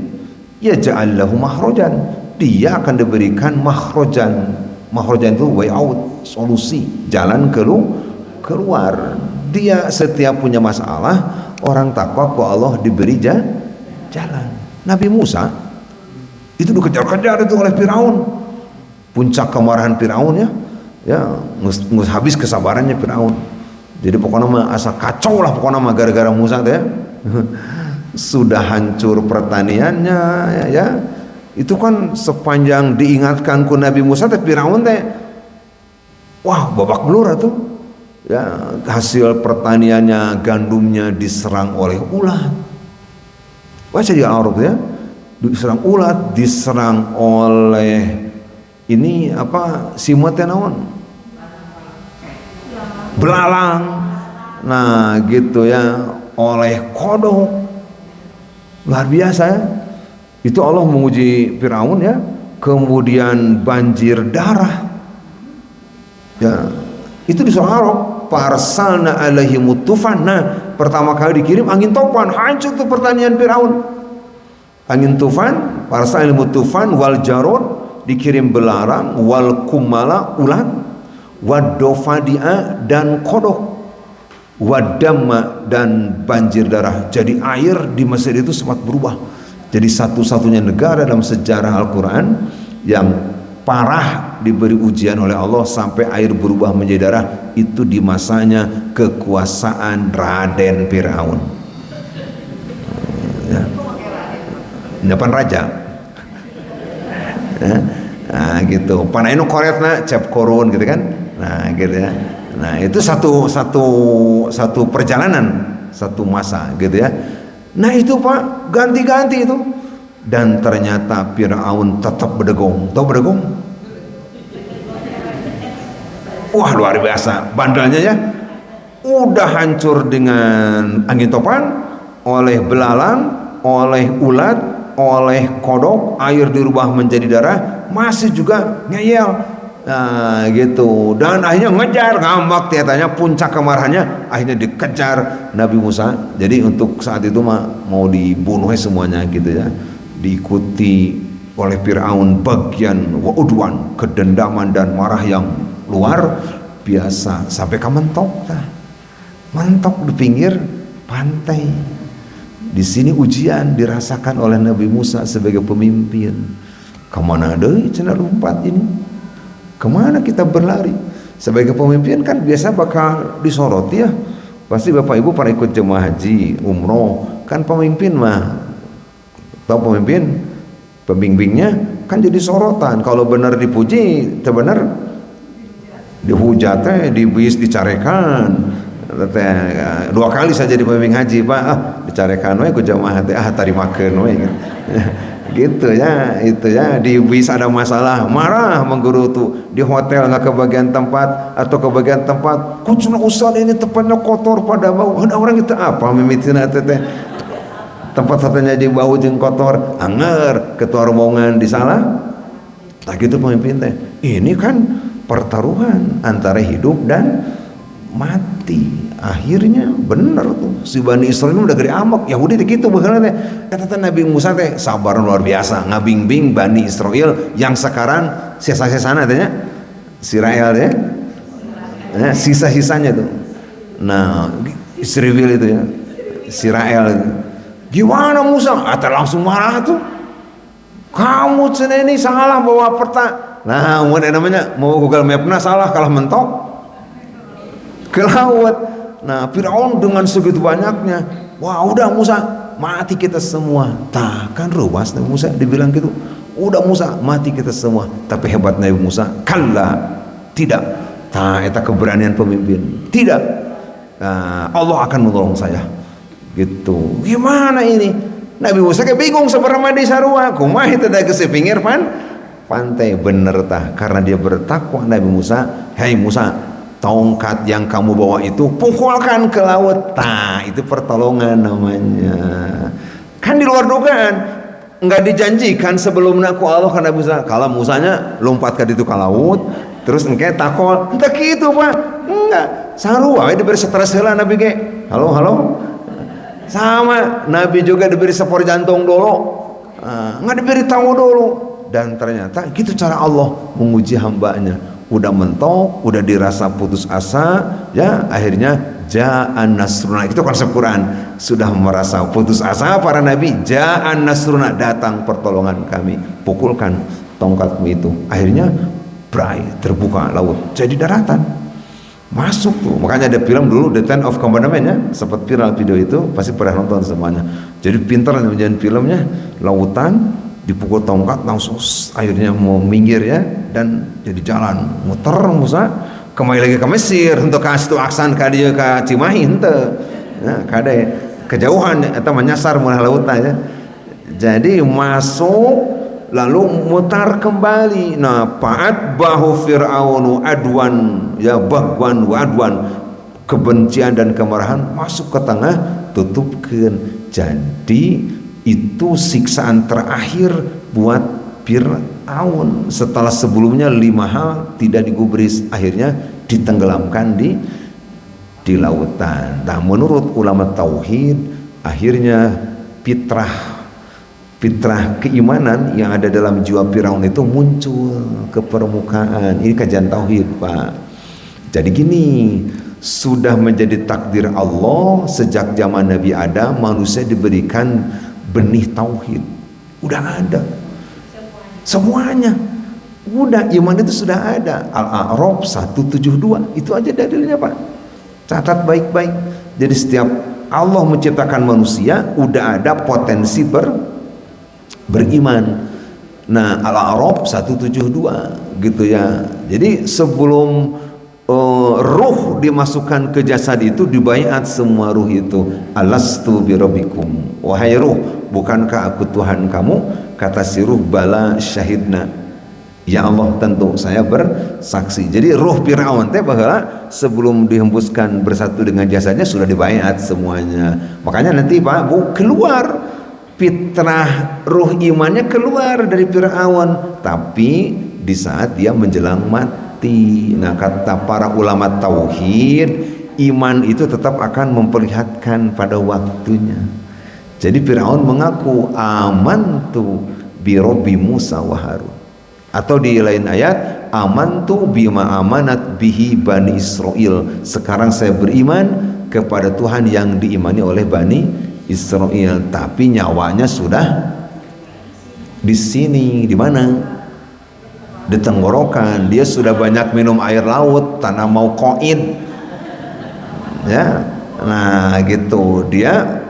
ya ja'allahu mahrojan, dia akan diberikan mahrojan. Mahrojan itu way out, solusi, jalan keluar. Dia setiap punya masalah, orang takwa ku Allah diberi jalan. Nabi Musa itu dikejar-kejar itu oleh Firaun. Puncak kemarahan Firaun ya habis kesabarannya Firaun. Jadi pokoknya mah asa kacau lah pokoknya mah gara-gara Musa teh ya. Sudah hancur pertaniannya ya. Itu kan sepanjang diingatkan ku Nabi Musa teh Firaun teh wah babak belur atuh ya, hasil pertaniannya gandumnya diserang oleh ulat Baca di Al-A'raf ya, diserang ulat, diserang oleh ini apa simutnya naon? Belalang. Nah, gitu ya, oleh kodok. Luar biasa ya. Itu Allah menguji Firaun ya. Kemudian banjir darah. Ya, itu di surah Al-A'raf. Farsalna alaihimut tufan. Nah, pertama kali dikirim angin topan, hancur tuh pertanian Firaun. Angin tufan, farsalna alaihimut tufan wal jarod, dikirim belarang, wal kumala ulat, wadofadi'a dan kodok, wadamma dan banjir darah. Jadi air di Mesir itu sempat berubah. Jadi satu-satunya negara dalam sejarah Al-Quran yang parah diberi ujian oleh Allah sampai air berubah menjadi darah, itu di masanya kekuasaan Raden Firaun ya. Depan raja ya. Nah gitu panainu koretna cap korun gitu kan. Nah gitu ya. Nah itu satu perjalanan, satu masa gitu ya. Nah itu Pak, ganti-ganti itu. Dan ternyata Firaun tetap berdegong. Tahu berdegong? Wah luar biasa bandelnya ya. Udah hancur dengan angin topan, oleh belalang, oleh ulat, oleh kodok, air dirubah menjadi darah, masih juga ngeyel. Nah gitu. Dan akhirnya ngejar, ngambak tiatanya, puncak kemarahannya akhirnya dikejar Nabi Musa. Jadi untuk saat itu mah mau dibunuhnya semuanya gitu ya. Diikuti oleh Firaun bagian udwan, kedendaman dan marah yang luar biasa sampai ke mentok, mentok di pinggir pantai. Di sini ujian dirasakan oleh Nabi Musa sebagai pemimpin. Kemana deui cenah lompat ini? Kemana kita berlari? Sebagai pemimpin kan biasa bakal disoroti ya. Pasti Bapak Ibu para ikut jemaah haji, umroh, kan pemimpin mah. Tahu pemimpin, pembimbingnya kan jadi sorotan. Kalau benar dipuji, benar dihujat, dibis, dicarekan. Dua kali saya jadi pembimbing haji Pak, dicarekan we ku jamaah teh tarimakeun we gitu ya. Itu ya, di bis ada masalah marah mengguru tuh, di hotel nggak kebagian tempat atau kebagian tempat kucuna usah ini tempatnya kotor pada bau, ada orang itu apa mimitina teh tempat satunya di bau jeung kotor, anger ketua rombongan disalah. Tak gitu pemimpin teh. Ini kan pertaruhan antara hidup dan mati. Akhirnya bener tuh si Bani Israil udah gede amak. Yahudi gitu baheula teh. Kata Nabi Musa teh sabar luar biasa ngabimbing Bani Israil yang sekarang sisa-sisana teh nya. Israel ya. Nah, sisa-sisanya tuh. Nah, Israel itu ya. Israel itu. Gimana Musa? Ata langsung marah tuh. Kamu cenah ini salah bawa peta. Nah, udah namanya mau Google Map-na salah kalah mentok ke laut. Nah, Firaun dengan segitu banyaknya, wah udah Musa mati kita semua. Tah kan ruas Nabi Musa dibilang gitu. Udah Musa mati kita semua. Tapi hebat Nabi Musa, kalla tidak. Tah eta keberanian pemimpin. Tidak. Nah, Allah akan menolong saya. Gitu. Gimana ini? Nabi Musa kayak bingung sebenarnya di sarua. Kumaha teh da geus pinggir pantai bener tah karena dia bertakwa. Nabi Musa, "Hei Musa, tongkat yang kamu bawa itu pukulkan ke laut." Tah, itu pertolongan namanya. Kan di luar dugaan. Enggak dijanjikan sebelumnya ku Allah karena Musa. Kalau Musanya lompat ke ditu ka laut, terus engke takol. Teu kitu, Pak. Enggak. Sarua we diberi stres heula Nabi ge. Halo. Sama Nabi juga diberi sepor jantung dulu, nggak diberi tahu dulu. Dan ternyata gitu cara Allah menguji hambanya. Udah mentok, udah dirasa putus asa, ya akhirnya ja'an nasruna. Itu konsep Quran. Sudah merasa putus asa para nabi, ja'an nasruna, datang pertolongan kami. Pukulkan tongkatmu itu. Akhirnya terbuka laut, jadi daratan. Masuk tuh, makanya ada film dulu The Ten of Commandments ya, sempat viral video itu, pasti pernah nonton semuanya. Jadi pintar ngerjain filmnya, lautan dipukul tongkat langsung akhirnya mau minggir ya, dan jadi jalan muter Musa kembali lagi ke Mesir untuk kasih tuh aksan ka dieu ka Cimahi henteu. Nah, kade kejauhan eta menyasar mulai lautan ya. Jadi masuk lalu mutar kembali. Nah, fa'at bahu fir'aunu adwan ya bagwan wa adwan, kebencian dan kemarahan masuk ke tengah, tutupkan. Jadi itu siksaan terakhir buat Fir'aun setelah sebelumnya 5 hal tidak digubris, akhirnya ditenggelamkan di lautan. Nah, menurut ulama tauhid akhirnya fitrah keimanan yang ada dalam jiwa Firaun itu muncul ke permukaan. Ini kajian tauhid, Pak. Jadi gini, sudah menjadi takdir Allah sejak zaman Nabi Adam manusia diberikan benih tauhid. Udah ada semuanya. Udah, iman itu sudah ada. Al-A'raf 172 itu aja dalilnya, Pak. Catat baik-baik. Jadi setiap Allah menciptakan manusia udah ada potensi beriman. Nah, Al-A'raf 172 gitu ya. Jadi sebelum ruh dimasukkan ke jasad itu dibaiat semua ruh itu. Alastu birabbikum, wahai ruh, bukankah aku Tuhan kamu? Kata si ruh, bala syahidna, ya Allah tentu saya bersaksi. Jadi ruh Fir'aun teh bahwa sebelum dihembuskan bersatu dengan jasadnya sudah dibaiat semuanya. Makanya nanti Pak Bu keluar fitrah ruh imannya keluar dari Fir'aun, tapi di saat dia menjelang mati. Nah, kata para ulama tauhid, iman itu tetap akan memperlihatkan pada waktunya. Jadi Fir'aun mengaku amantu bi Rabbi Musa wa Harun, atau di lain ayat amantu bima amanat bihi Bani Israel, sekarang saya beriman kepada Tuhan yang diimani oleh Bani Israel, tapi nyawanya sudah di sini. Di mana? Di tenggorokan. Dia sudah banyak minum air laut, tanah mau koin ya. Nah gitu, dia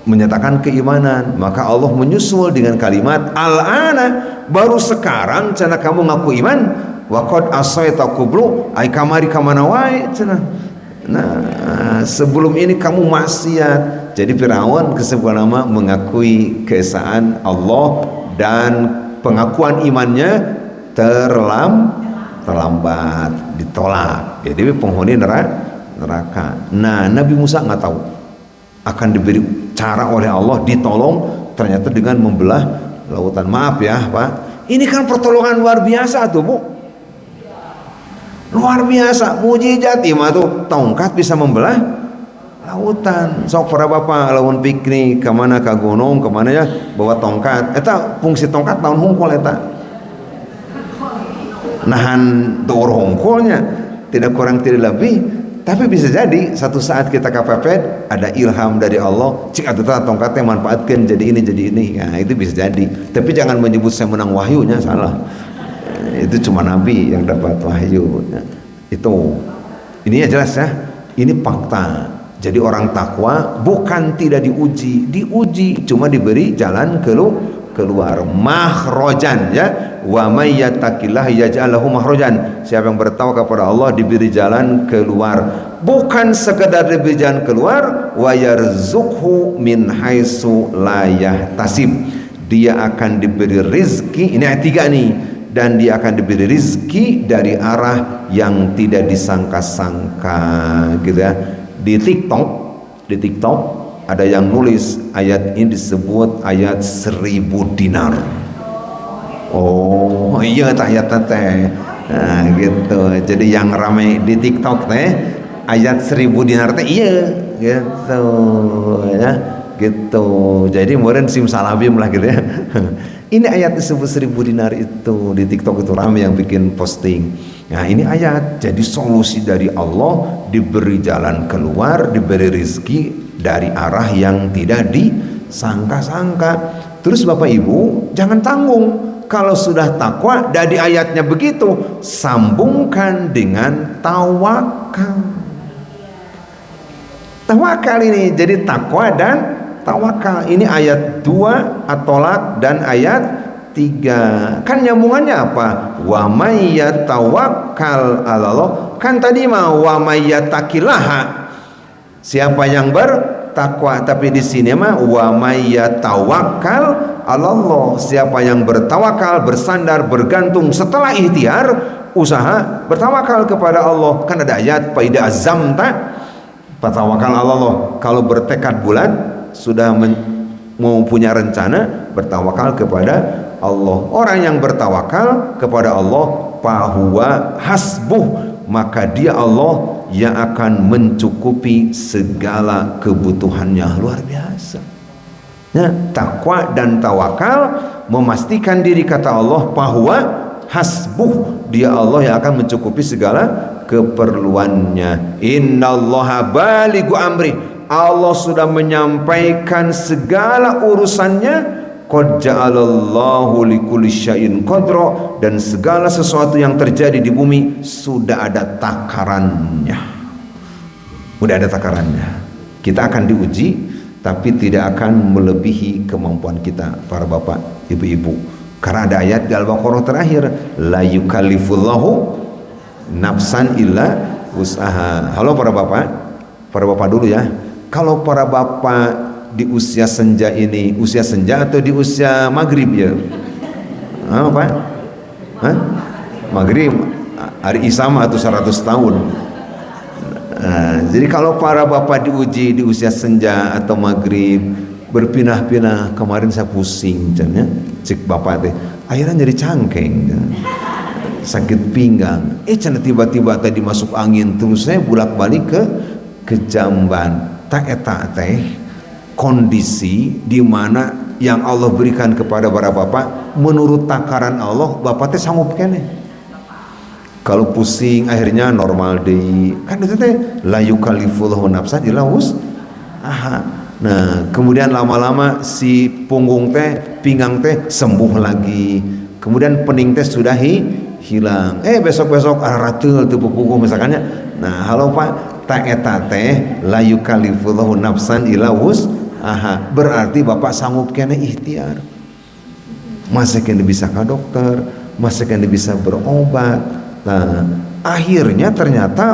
menyatakan keimanan. Maka Allah menyusul dengan kalimat al-ana, baru sekarang cina kamu ngaku iman, wa qad asaita qablu ai kamari kamana wae cina. Nah, sebelum ini kamu maksiat. Jadi Firaun kesimpulan nama mengakui keesaan Allah dan pengakuan imannya terlambat, ditolak. Jadi penghuni neraka. Nah, Nabi Musa nggak tahu akan diberi cara oleh Allah ditolong, ternyata dengan membelah lautan. Maaf ya Pak, ini kan pertolongan luar biasa tuh Bu, luar biasa, mujizat mah tuh, tongkat bisa membelah lautan. Sok para bapak lawan piknik kemana, ke gunung kemana ya, bawa tongkat. Eta fungsi tongkat naon hungkul eta, nahan door hungkulnya, tidak kurang tidak lebih. Tapi bisa jadi satu saat kita kepepet, ada ilham dari Allah, cik atuh tongkatnya manfaatkan jadi ini jadi ini. Nah, itu bisa jadi. Tapi jangan menyebut saya menang wahyunya, salah. Itu cuma Nabi yang dapat wahyu. Itu ini ya jelas ya. Ini fakta. Jadi orang takwa bukan tidak diuji, cuma diberi jalan keluar, mahrojan ya. Wa may yattaqillah yaj'al lahu mahrojan. Siapa yang bertakwa kepada Allah diberi jalan keluar, bukan sekedar diberi jalan keluar, wa yarzuqhu min haitsu la yahtasib. Dia akan diberi rizki, ini ayat 3 nih, dan dia akan diberi rizki dari arah yang tidak disangka-sangka gitu ya. Di TikTok ada yang nulis ayat ini disebut ayat 1000 dinar. Oh iya ayat teh. Nah gitu. Jadi yang ramai di TikTok teh ayat 1000 dinar teh iya gitu ya. Gitu. Jadi meureun simsalabim lah gitu ya. Ini ayat disebut 1000 dinar itu di TikTok itu ramai yang bikin posting. Nah ini ayat, jadi solusi dari Allah, diberi jalan keluar, diberi rezeki dari arah yang tidak disangka-sangka. Terus Bapak Ibu jangan tanggung, kalau sudah takwa dari ayatnya begitu, sambungkan dengan tawakal. Tawakal ini jadi takwa dan tawakal. Ini ayat 2 At-Tolak dan ayat 3. Kan nyambungannya apa? Wa may yatawakkal 'alallah. Kan tadi mah wa may yattaqillaha. Siapa yang takwa, tapi di sini mah wa may yatawakkal 'alallah, siapa yang bertawakal, bersandar, bergantung setelah ikhtiar, usaha, bertawakal kepada Allah. Kan ada ayat fa idza azamta fatawakal 'alallah, kalau bertekad bulat, sudah mau punya rencana, bertawakal kepada Allah. Orang yang bertawakal kepada Allah, fahuwa hasbuh, maka dia Allah yang akan mencukupi segala kebutuhannya. Luar biasa ya, takwa dan tawakal memastikan diri, kata Allah, fahuwa hasbuh, dia Allah yang akan mencukupi segala keperluannya. Innallaha balighu amri, Allah sudah menyampaikan segala urusannya. Qad ja'alallahu likulli syai'in qadra, dan segala sesuatu yang terjadi di bumi sudah ada takarannya. Udah ada takarannya. Kita akan diuji, tapi tidak akan melebihi kemampuan kita, para bapak, ibu-ibu. Karena ada ayat di Al-Baqarah terakhir, la yukallifullahu nafsan illa wus'aha. Halo para bapak dulu ya. Kalau para bapak di usia senja ini, usia senja atau di usia maghrib ya? Apa? Hah? Maghrib, hari isama atau 100 tahun. Nah, jadi kalau para bapak diuji di usia senja atau maghrib, berpindah-pindah, kemarin saya pusing, ya, cek bapak teh, akhirnya jadi cangkeng, sakit pinggang, tiba-tiba tadi masuk angin, terus saya bolak-balik ke Jamban, tak eta teh kondisi di mana yang Allah berikan kepada para bapak menurut takaran Allah, bapak teh sanggup kene. Kalau pusing akhirnya normal deh. Kan itu teh la yukallifullahu nafsan illa wus'aha. Nah, kemudian lama-lama si punggung teh, pinggang teh sembuh lagi. Kemudian pening teh sudah hilang. Besok-besok ratul teu punggung misalkannya. Nah, halo Pak, ta eta teh la yukallifullahu nafsan illa wus'aha, berarti bapak sanggup kena ikhtiar. Masa kena bisa ke dokter, masa kena bisa berobat. Nah, akhirnya ternyata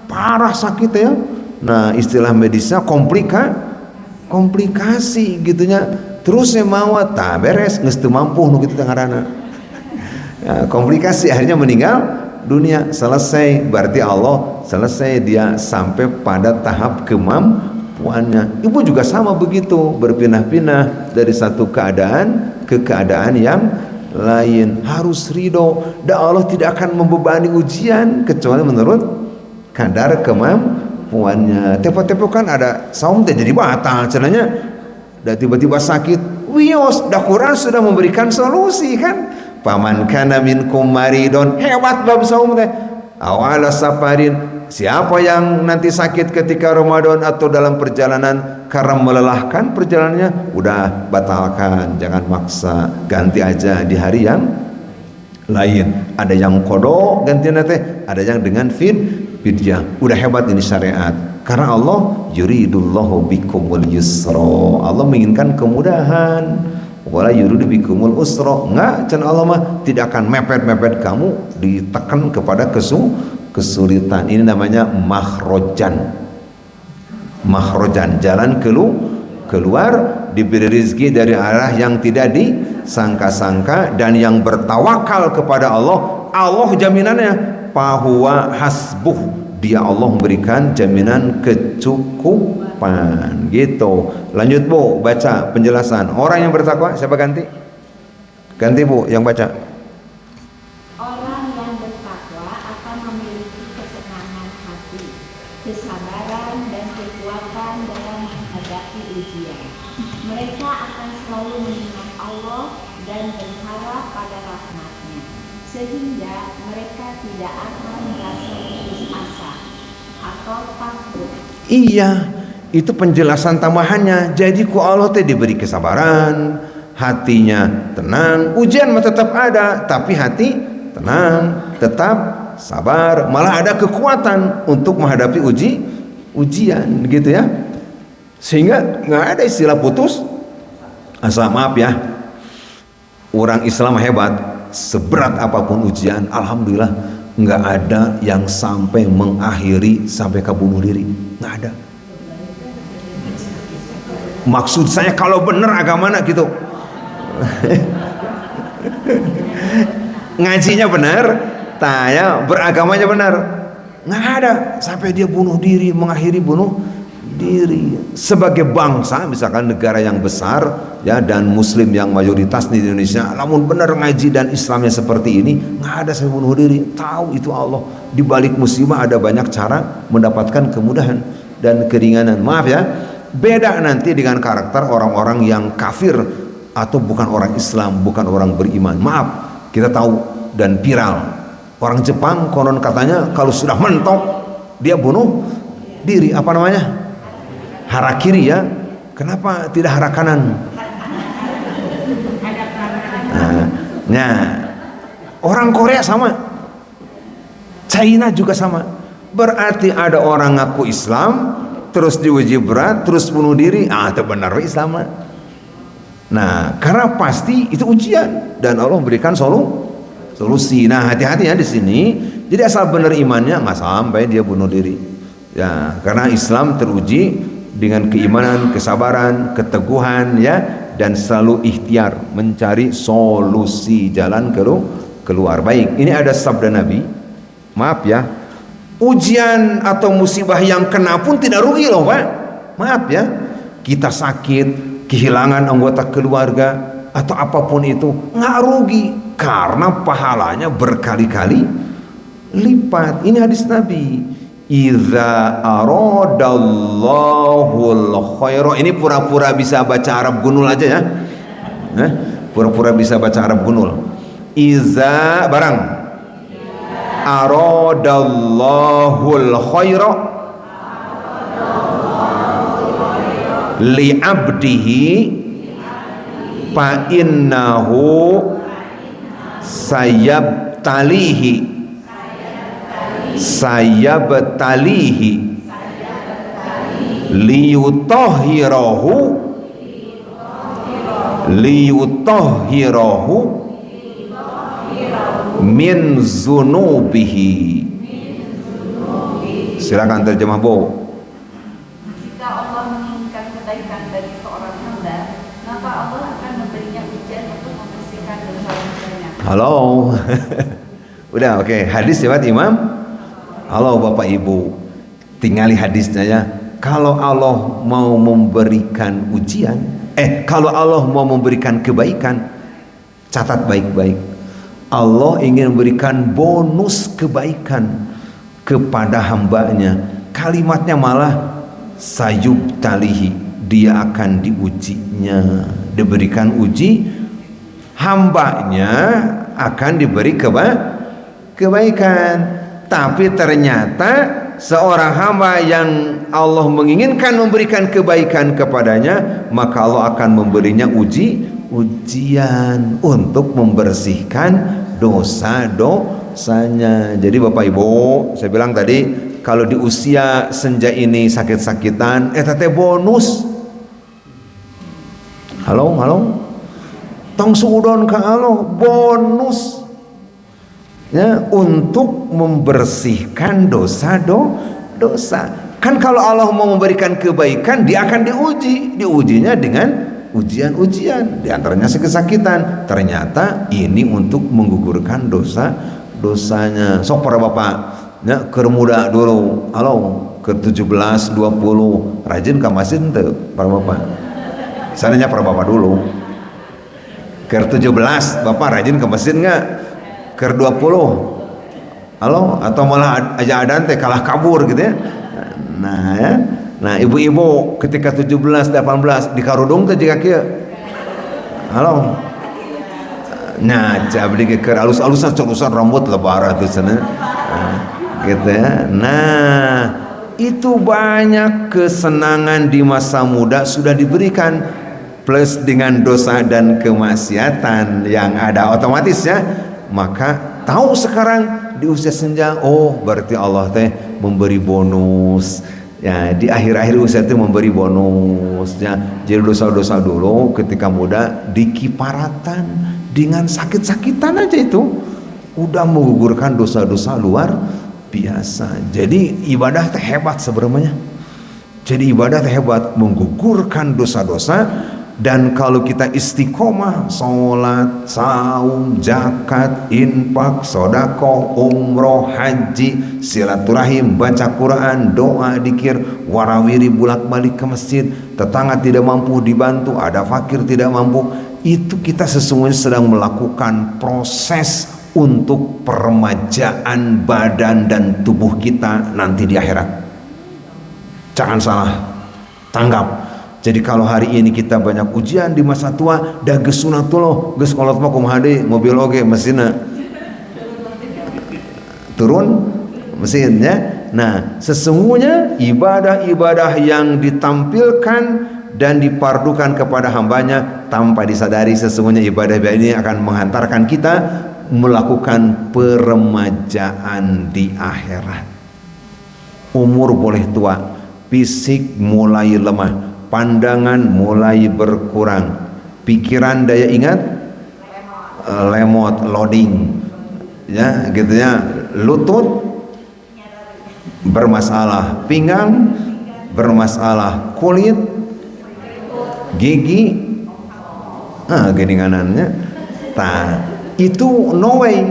parah sakit ya. Nah, istilah medisnya komplikasi gitunya. Terus saya mau tak beres, geus teu mampu nu kitu ngaranna. Nah, komplikasi, akhirnya meninggal dunia. Selesai, berarti Allah selesai, dia sampai pada tahap kemampuannya. Ibu juga sama begitu, berpindah-pindah dari satu keadaan ke keadaan yang lain. Harus ridho, dan Allah tidak akan membebani ujian kecuali menurut kadar kemampuannya. Tepo-tepo kan ada saum teh jadi batal cenanya, dan tiba-tiba sakit, wios, dah Quran sudah memberikan solusi kan. Paman kana minkum maridon, hebat bab saum teh. Awala safarin, siapa yang nanti sakit ketika Ramadan atau dalam perjalanan karena melelahkan perjalanannya, udah batalkan, jangan maksa, ganti aja di hari yang lain. Ada yang qada gantinya teh, ada yang dengan fidyah. Udah hebat ini syariat. Karena Allah yuridullahu bikumul yusra, Allah menginginkan kemudahan. Wala yuridu bikumul usra, enggak, can Allah mah tidak akan mepet-mepet kamu ditekan kepada kesulitan. Ini namanya makhrojan, jalan keluar, diberi rezeki dari arah yang tidak disangka-sangka. Dan yang bertawakal kepada Allah, Allah jaminannya fahuwa hasbuh, dia Allah memberikan jaminan kecukupan gitu. Lanjut Bu, baca penjelasan orang yang bertakwa. Siapa ganti Bu yang baca. Orang yang bertakwa akan memiliki ketenangan hati, kesabaran dan kekuatan dalam menghadapi ujian. Mereka akan selalu mengingat Allah dan berharap pada rahmat-Nya, sehingga mereka tidak akan merasa putus asa atau takut. Iya, itu penjelasan tambahannya. Jadi ku Allah teh diberi kesabaran, hatinya tenang. Ujian mah tetap ada, tapi hati tenang, tetap sabar, malah ada kekuatan untuk menghadapi ujian gitu ya. Sehingga nggak ada istilah putus asa. Maaf ya, orang Islam hebat, seberat apapun ujian, alhamdulillah nggak ada yang sampai mengakhiri sampai ke bunuh diri, nggak ada. Maksud saya kalau bener agamana gitu. Ngajinya benar, tanya beragamanya benar. Nggak ada sampai dia bunuh diri, mengakhiri bunuh diri. Sebagai bangsa, misalkan negara yang besar ya dan muslim yang mayoritas di Indonesia, namun benar ngaji dan Islamnya seperti ini, nggak ada sampai bunuh diri. Tahu itu Allah. Di balik musibah ada banyak cara mendapatkan kemudahan dan keringanan. Maaf ya, beda nanti dengan karakter orang-orang yang kafir atau bukan orang Islam, bukan orang beriman. Maaf, kita tahu dan viral. Orang Jepang konon katanya kalau sudah mentok dia bunuh diri, apa namanya? Harakiri ya. Kenapa tidak harakanan? Nah, orang Korea sama, China juga sama. Berarti ada orang ngaku Islam terus diuji berat terus bunuh diri, itu benar Islam. Nah, karena pasti itu ujian dan Allah memberikan solusi. Nah, hati-hati ya di sini. Jadi asal benar imannya nggak sampai dia bunuh diri. Ya, karena Islam teruji dengan keimanan, kesabaran, keteguhan ya, dan selalu ikhtiar mencari solusi jalan keluar. Baik, ini ada sabda Nabi. Maaf ya, ujian atau musibah yang kena pun tidak rugi loh Pak. Maaf ya, kita sakit, kehilangan anggota keluarga atau apapun itu nggak rugi karena pahalanya berkali-kali lipat. Ini hadis Nabi, idza aradallahul khaira. Ini pura-pura bisa baca Arab gunul aja ya, pura-pura bisa baca Arab gunul. Iza barang aradallahul khaira li abdihi fa innahu sayabtalihi liyutahhirahu min zunubihi. Silakan terjemah Bu. Jika Allah menginginkan kebaikan bagi seorang hamba, maka Allah akan memberinya ujian untuk membersihkan dosa-dosanya. Halo. Udah oke. Hadis lewat Imam. Halo Bapak Ibu, tingali hadisnya ya. Kalau Allah mau memberikan ujian, kalau Allah mau memberikan kebaikan, catat baik-baik. Allah ingin memberikan bonus kebaikan kepada hambanya. Kalimatnya malah sayubtalihi, dia akan diujinya, diberikan uji. Hambanya akan diberi kebaikan. Tapi ternyata seorang hamba yang Allah menginginkan memberikan kebaikan kepadanya, maka Allah akan memberinya ujian untuk membersihkan dosa-dosanya. Jadi Bapak Ibu, saya bilang tadi, kalau di usia senja ini sakit-sakitan, tete bonus. Halo, tong suudon ka Allah bonus. Ya, untuk membersihkan dosa. Kan kalau Allah mau memberikan kebaikan, dia akan diujinya dengan ujian-ujian, di antaranya kesakitan. Ternyata ini untuk menggugurkan dosanya. Sok para bapak, ya, keur muda dulu, halo, ke 17, 20, rajin ke masjid teu para bapak. Misalnya para bapak dulu, ke 17, bapak rajin ke masjid nggak? Ke 20, halo, atau malah aja adan teh kalah kabur gitu ya. Nah ya, nah ibu-ibu ketika 17, 18 di karudung teh jika kieu, halo, nah cabdi ke alus-alusan colusan rambut lebaran tuh sana, gitu ya. Nah itu banyak kesenangan di masa muda sudah diberikan, plus dengan dosa dan kemaksiatan yang ada otomatis ya. Maka tahu sekarang di usia senja, oh berarti Allah teh memberi bonus ya, di akhir-akhir usia itu memberi bonus ya. Jadi dosa-dosa dulu ketika muda dikiparatan dengan sakit-sakitan aja itu udah menggugurkan dosa-dosa luar biasa. Jadi ibadah teh hebat sebenarnya Jadi ibadah hebat, menggugurkan dosa-dosa. Dan kalau kita istiqomah, sholat, saum, zakat, infak, sodako, umroh, haji, silaturahim, baca Quran, doa, dikir, warawiri, bolak-balik ke masjid, tetangga tidak mampu dibantu, ada fakir tidak mampu, itu kita sesungguhnya sedang melakukan proses untuk peremajaan badan dan tubuh kita nanti di akhirat. Jangan salah tanggap. Jadi kalau hari ini kita banyak ujian di masa tua, dah geus sunatullah, geus kolot mah kumaha deui, mobil oge mesinna turun mesinnya. Nah, sesungguhnya ibadah-ibadah yang ditampilkan dan dipardukan kepada hambanya tanpa disadari, sesungguhnya ibadah ini akan menghantarkan kita melakukan peremajaan di akhirat. Umur boleh tua, fisik mulai lemah, pandangan mulai berkurang, pikiran daya ingat lemot, loading, ya gitu ya, lutut bermasalah, pinggang bermasalah, kulit, gigi, geninganannya, itu no way.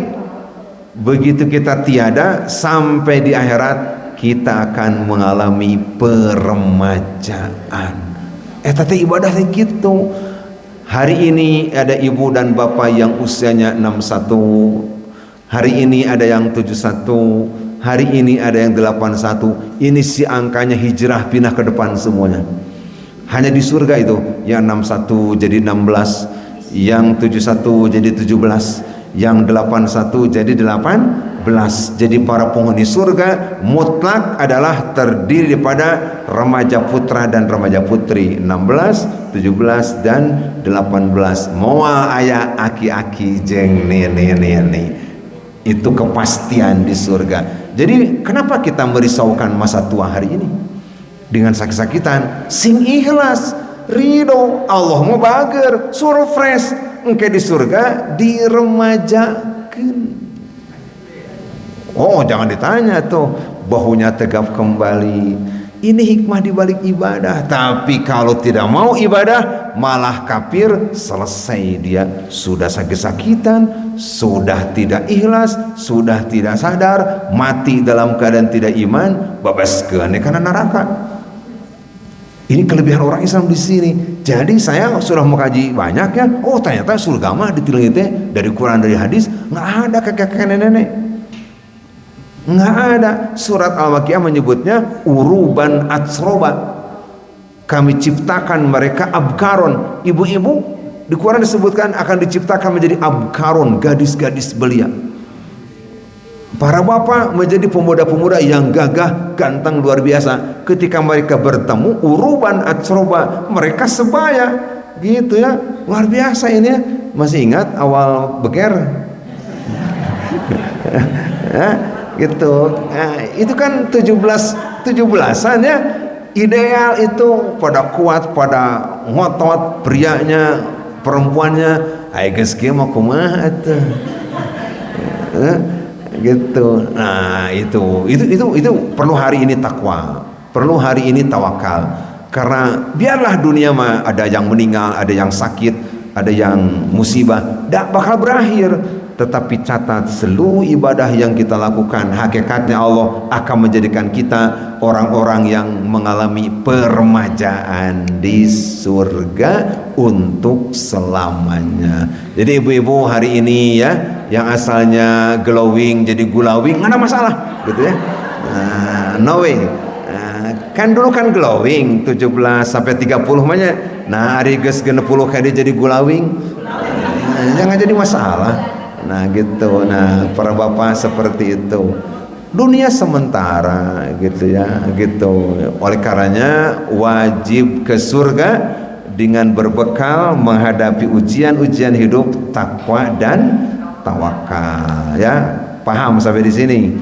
Begitu kita tiada, sampai di akhirat kita akan mengalami peremajaan. Tadi ibadah gitu. Hari ini ada ibu dan bapak yang usianya 61, hari ini ada yang 71, hari ini ada yang 81. Ini si angkanya hijrah pindah ke depan semuanya. Hanya di surga itu yang 61 jadi 16, yang 71 jadi 17, yang 81 jadi 18. Jadi para penghuni surga mutlak adalah terdiri daripada remaja putra dan remaja putri, 16, 17 dan 18. Moal aya aki-aki jeung nene-nene. Itu kepastian di surga. Jadi kenapa kita merisaukan masa tua hari ini dengan sakit-sakitan? Sing ikhlas, ridho, Allah mau bager, surprise, engke di surga diremajakeun. Oh, jangan ditanya tuh, bahunya tegap kembali. Ini hikmah di balik ibadah. Tapi kalau tidak mau ibadah, malah kafir, selesai dia. Sudah sakit-sakitan, sudah tidak ikhlas, sudah tidak sadar, mati dalam keadaan tidak iman, babaskeun kana neraka. Ini kelebihan orang Islam di sini. Jadi saya sudah mengkaji banyak ya. Oh, ternyata surga mah diteliti dari Quran, dari hadis, nggak ada kakek-kakek nenek-nenek. Nggak ada. Surat Al-Waqiah menyebutnya uruban atsroba. Kami ciptakan mereka abkaron. Ibu-ibu di Quran disebutkan akan diciptakan menjadi abkaron, gadis-gadis belia. Para bapak menjadi pemuda-pemuda yang gagah, ganteng, luar biasa. Ketika mereka bertemu uruban atsroba, mereka sebaya gitu ya, luar biasa ini ya. Masih ingat awal beker? Gitu. Nah, itu kan 17-an ya. Ideal itu pada kuat, pada ngotot, prianya, perempuannya. Ai geus kieu mah kumaha atuh. Gitu. Nah, itu perlu hari ini takwa, perlu hari ini tawakal. Karena biarlah dunia mah ada yang meninggal, ada yang sakit, ada yang musibah, dak bakal berakhir. Tetapi catat, seluruh ibadah yang kita lakukan, hakikatnya Allah akan menjadikan kita orang-orang yang mengalami peremajaan di surga untuk selamanya. Jadi ibu-ibu hari ini ya, yang asalnya glowing jadi gulawing, nggak ada masalah gitu ya. No way. Kan dulu kan glowing 17 sampai 30 banyak. Nah, hari geus 60 kali jadi gulawing. Jangan jadi masalah. Nah gitu. Nah para bapak seperti itu. Dunia sementara gitu ya, gitu. Oleh karenanya wajib ke surga dengan berbekal menghadapi ujian-ujian hidup, takwa dan tawakal. Ya, paham sampai di sini?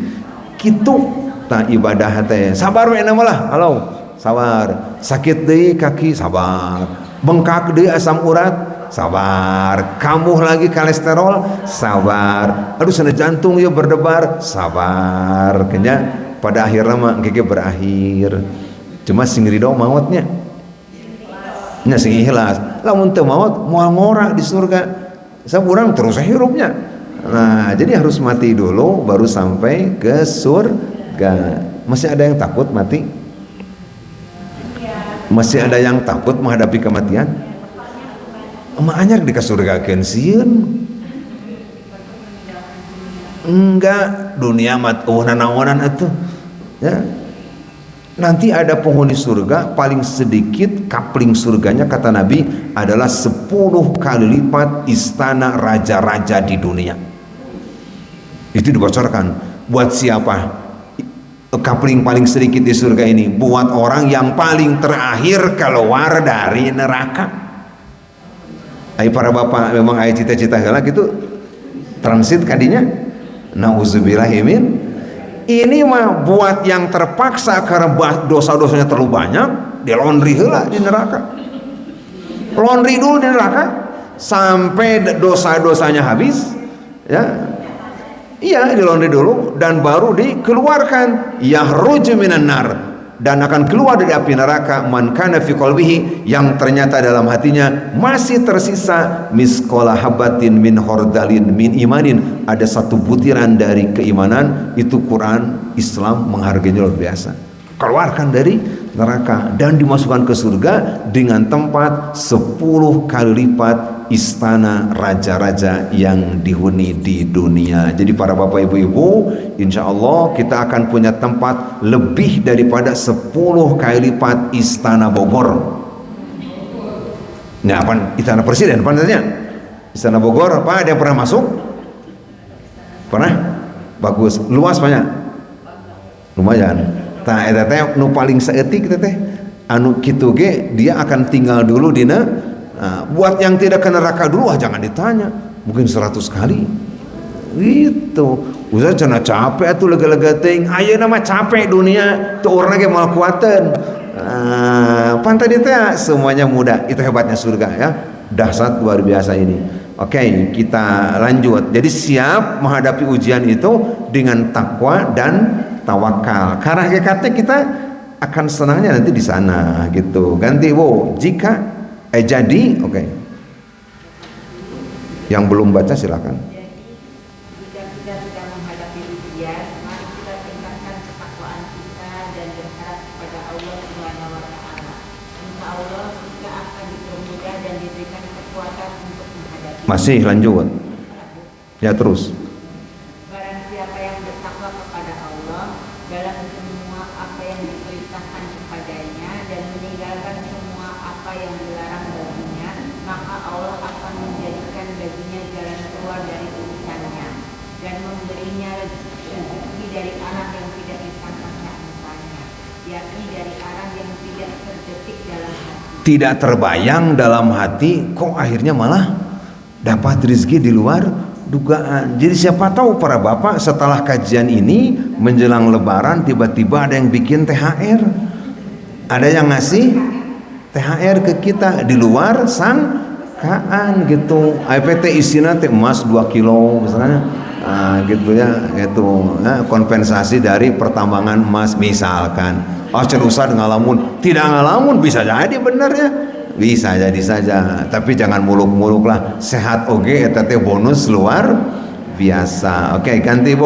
Kitu tah ibadah teh. Sabar we nama lah. Halo, sabar. Sakit deui kaki, sabar. Bengkak deui asam urat, sabar. Kambuh lagi kolesterol, sabar. Aduh sana jantung ya berdebar, sabar. Kenya pada akhirnya mah engke berakhir. Cuma sing ridho mautnya. Nya sing ikhlas. Lamun teu maut moal ngora di surga. Saburang terus hirupnya. Nah, jadi harus mati dulu baru sampai ke surga. Masih ada yang takut mati? Masih ada yang takut menghadapi kematian? Emak anyar di kasurgakeun sieun. Enggak, dunia mat naonan atuh. Ya. Nanti ada penghuni surga paling sedikit kapling surganya kata Nabi adalah 10 kali lipat istana raja-raja di dunia. Itu dibocorkan. Buat siapa? Kapling paling sedikit di surga ini buat orang yang paling terakhir keluar dari neraka. Ai para bapak memang aya cita-cita heula gitu transit kadinya. Nauzubillahimin. Ini mah buat yang terpaksa karena dosa-dosanya terlalu banyak, dia laundry heula di neraka. Laundry dulu di neraka sampai dosa-dosanya habis, ya. Iya, di laundry dulu dan baru dikeluarkan. Yahruju minan nar, dan akan keluar dari api neraka man kana fi qalbihi, yang ternyata dalam hatinya masih tersisa misqala habatin min khardalin min imanin, ada satu butiran dari keimanan. Itu Quran Islam menghargainya luar biasa. Keluarkan dari neraka dan dimasukkan ke surga dengan tempat 10 kali lipat istana raja-raja yang dihuni di dunia. Jadi para bapak ibu-ibu, insya Allah kita akan punya tempat lebih daripada 10 kali lipat istana Bogor. Nah, apa istana presiden? Apa namanya? Istana Bogor apa? Ada yang pernah masuk? Pernah? Bagus. Luas banyak? Lumayan. Tah eta teh nu paling saeutik teh anu kitu ge dia akan tinggal dulu dina. Nah, buat yang tidak ke neraka dulu jangan ditanya, mungkin 100 kali gitu. Usah cenah capek atuh lega-lega teuing. Ayeuna mah capek dunia teu urang ge moal kuateun. Pantai dieu teh semuanya mudah. Itu hebatnya surga ya. Dahsyat luar biasa ini. Oke, kita lanjut. Jadi siap menghadapi ujian itu dengan takwa dan tawakal. Karena hakikatnya kita akan senangnya nanti di sana gitu. Ganti jika jadi oke. Yang belum baca silakan. Jika kita sedang menghadapi ujian, mari kita tingkatkan ketakwaan kita dan berharap kepada Allah Subhanahu wa taala. Insya Allah kita akan dipermudah dan diberikan kekuatan untuk menghadapi. Masih lanjut. Ya terus. Barang siapa yang bertakwa kepada Allah dalam semua apa yang diperintahkan kepadanya dan meninggalkan semua apa yang dilarang baginya, maka Allah akan menjadikan baginya jalan keluar dari urusannya dan memberinya rezeki dari arah yang tidak disangka-sangkanya, yakni dari arah yang tidak terdetik dalam hati. Tidak terbayang dalam hati, kok akhirnya malah dapat rezeki di luar dugaan. Jadi siapa tahu para bapak setelah kajian ini menjelang lebaran tiba-tiba ada yang bikin THR, ada yang ngasih THR ke kita di luar sangkaan gitu. IPT isinya emas 2 kilo misalnya, gitu ya, itu kompensasi dari pertambangan emas misalkan. Cenah usah ngalamun, tidak ngalamun bisa jadi bener ya. Bisa jadi saja, tapi jangan muluk-muluk lah. Sehat oge eta teh bonus luar biasa. Oke, ganti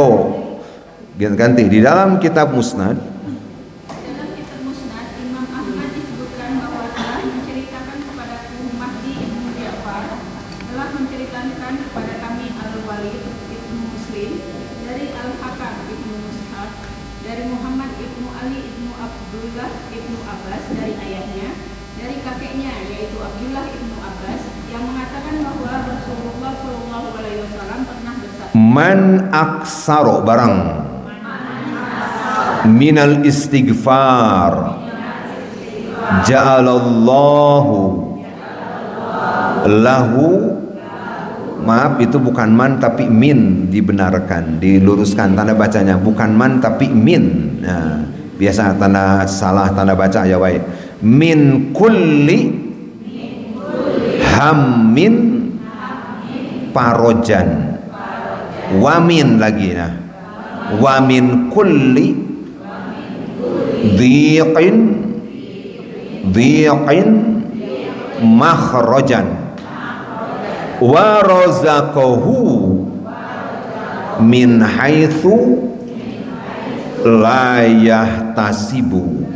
ganti di dalam kitab Musnad. Dalam kitab Musnad, Imam Ahmad disebutkan bahwa telah menceritakan kepadaku Mahdi ibnu Ja'far, telah menceritakan kepada kami Al-Walid ibnu Muslim dari Al-Hakam ibnu Mushaf, dari Muhammad ibnu Ali ibnu Abdullah ibnu Abbas dari ayahnya, dari kakeknya yaitu Abdullah ibnu Abbas, yang mengatakan bahwa Rasulullah Shallallahu Alaihi Wasallam pernah bersabda, Man aksaro barang minal istighfar ja'alallahu lahu, maaf itu bukan man tapi min, dibenarkan, diluruskan tanda bacanya, bukan man tapi min. Nah, biasa tanda salah tanda baca ya baik. Min kulli hammin parojan, wamin lagi, nah wamin kulli dhiqin dhiqin makhrajan wa razaqahu min haitsu la yahtasibu.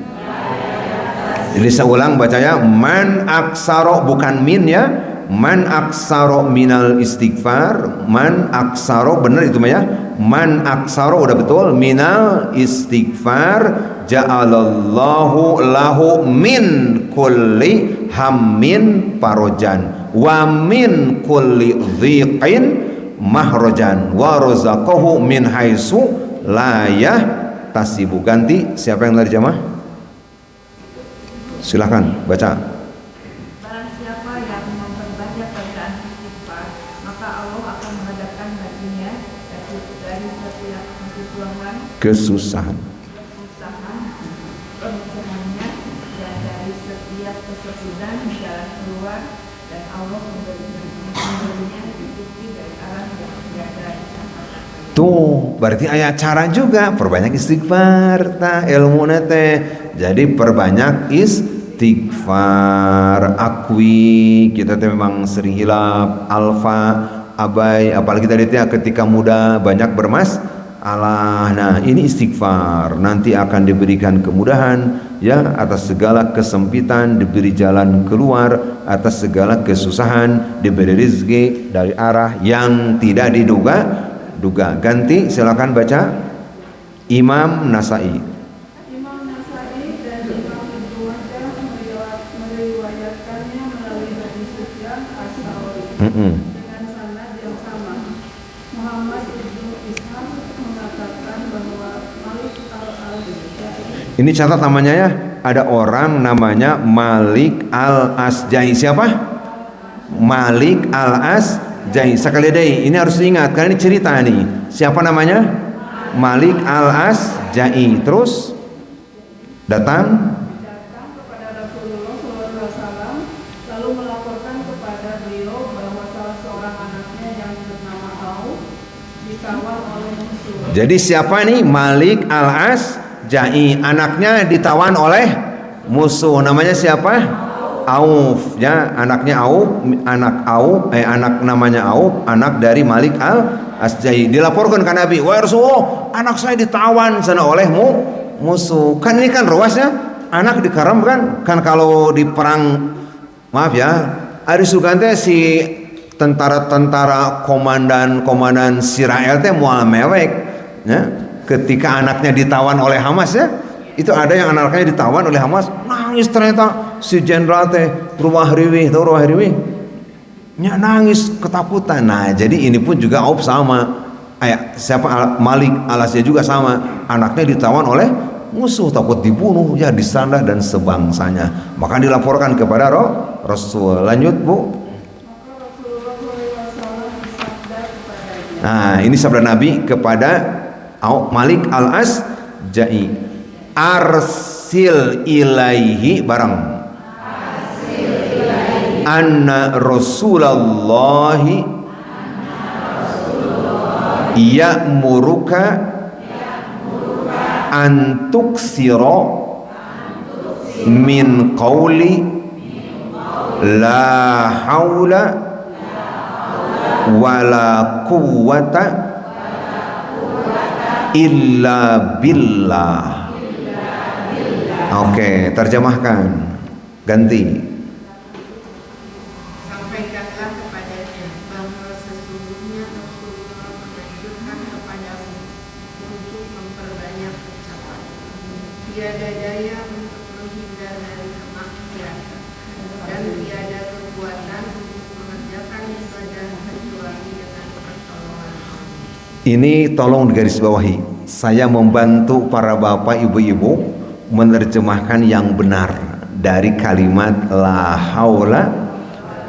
Jadi saya ulang bacanya, man aksaro, bukan min ya, man aksaro minal istighfar, man aksaro, benar itu ya, man aksaro udah betul, minal istighfar ja'alallahu lahu min kulli hammin parojan wa min kulli dhiqin mahrojan wa razaqahu min haitsu la yahtasibu. Ganti, siapa yang dari jamaah? Silakan baca. Barang siapa yang memperbanyak bacaan istighfar, maka Allah akan mengadakan baginya dari setiap kesusahan, Kesusahan. permusuhannya, dan dari setiap kesulitan jalan keluar, dan Allah memberinya rezeki dari arah yang tiada disangka. Tuh, berarti ayat cara juga perbanyak istighfar ta ilmu nate. Jadi perbanyak istighfar. Akui kita tuh memang sering hilap, alfa, abai, apalagi tadi ketika muda banyak bermasalah. Nah, ini istighfar. Nanti akan diberikan kemudahan ya atas segala kesempitan, diberi jalan keluar atas segala kesusahan, diberi rezeki dari arah yang tidak diduga. Ganti, silakan baca. Imam Nasai. Imam Nasai dan Imam Ibnu Majah meriwayatkannya melalui hadis Sufyan as-Tsauri dengan sanad yang sama. Muhammad Ibnu Ishaq mengatakan bahwa Malik al-Asja'i. Ini catat namanya ya. Ada orang namanya Malik al-Asja'i. Siapa? Malik al-Asja'i. Sekali deh, ini harus diingat karena ini cerita nih. Siapa namanya? Malik al-Asja'i. Terus datang kepada Rasulullah SAW, lalu melaporkan kepada beliau bahwa salah seorang anaknya yang bernama Auf ditawan oleh musuh. Jadi siapa nih? Malik al-Asja'i. Anaknya ditawan oleh musuh. Namanya siapa? Auf ya, anaknya Auf, anak namanya Auf, anak dari Malik al-Asja'i. Dilaporkan ke Nabi, "Wahai Rasulullah, anak saya ditawan sana olehmu musuh." Kan ini kan ruasnya anak dikaramkan. Kan kalau di perang, maaf ya, ada sugante si tentara-tentara komandan Israel teh moal mewek ya. Ketika anaknya ditawan oleh Hamas ya, itu ada yang anaknya ditawan oleh Hamas, nangis ternyata si jenderal teh rumah riwih nya nangis ketakutan. Nah, jadi ini pun juga Auf sama. Siapa Malik al-Asja'i juga sama. Anaknya ditawan oleh musuh, takut dibunuh ya, disandra dan sebangsanya. Maka dilaporkan kepada Rasul. Lanjut, Bu. Nah, ini sabda Nabi kepada Malik al-Asja'i. Arsil ilaihi barang anna Rasulullahi ya'muruka antuksiro min qawli la hawla wala quwwata illa billah. Oke, terjemahkan. Ganti. Sampaikanlah kepadanya bahwa sesungguhnya Rasulullah menganjurkan kepadamu untuk memperbanyak ucapan. Tiada daya untuk menghindar dari kemaksiatan dan tiada kekuatan untuk mengerjakan ibadah kecuali dengan pertolongan Allah. Ini tolong digarisbawahi. Saya membantu para bapak ibu-ibu menerjemahkan yang benar dari kalimat la haula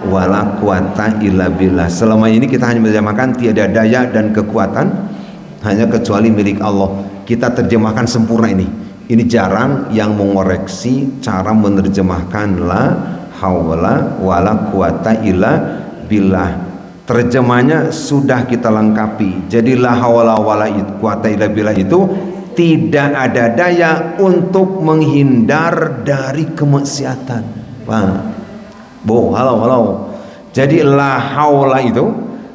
wala quwata illa billah. Selama ini kita hanya menerjemahkan tiada daya dan kekuatan hanya kecuali milik Allah. Kita terjemahkan sempurna ini. Ini jarang yang mengoreksi cara menerjemahkan la haula wala quwata illa billah. Terjemahnya sudah kita lengkapi. Jadi la haula wala quwata illa billah itu tidak ada daya untuk menghindar dari kemaksiatan. Wah. Halo. Jadi la haula itu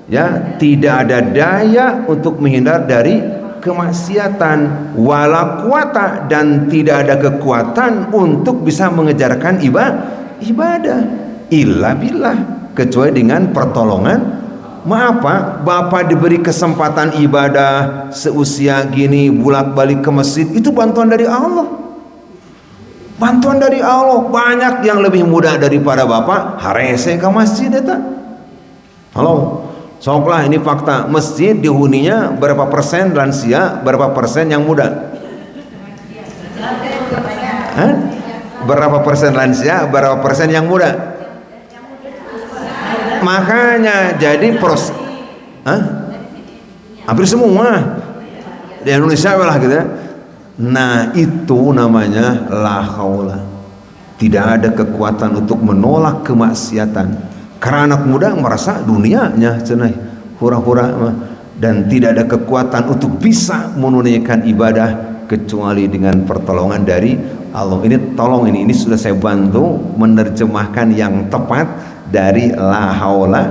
ya tidak ada daya untuk menghindar dari kemaksiatan, wala quwata, dan tidak ada kekuatan untuk bisa mengejarkan ibadah illa billah, kecuali dengan pertolongan. Maaf Pak, Bapak diberi kesempatan ibadah seusia gini bolak-balik ke masjid, itu bantuan dari Allah. Bantuan dari Allah. Banyak yang lebih mudah daripada Bapak harese ke masjid eta. Halo. Soklah ini fakta, masjid dihuninya berapa persen lansia, berapa persen yang muda? Hah? Berapa persen lansia, berapa persen yang muda? Makanya jadi hampir semua di Indonesia lah gitu ya. Nah itu namanya la haula. Tidak ada kekuatan untuk menolak kemaksiatan. Karena anak muda merasa dunianya cenah hura-hura, dan tidak ada kekuatan untuk bisa menunaikan ibadah kecuali dengan pertolongan dari Allah. Ini sudah saya bantu menerjemahkan yang tepat dari la haula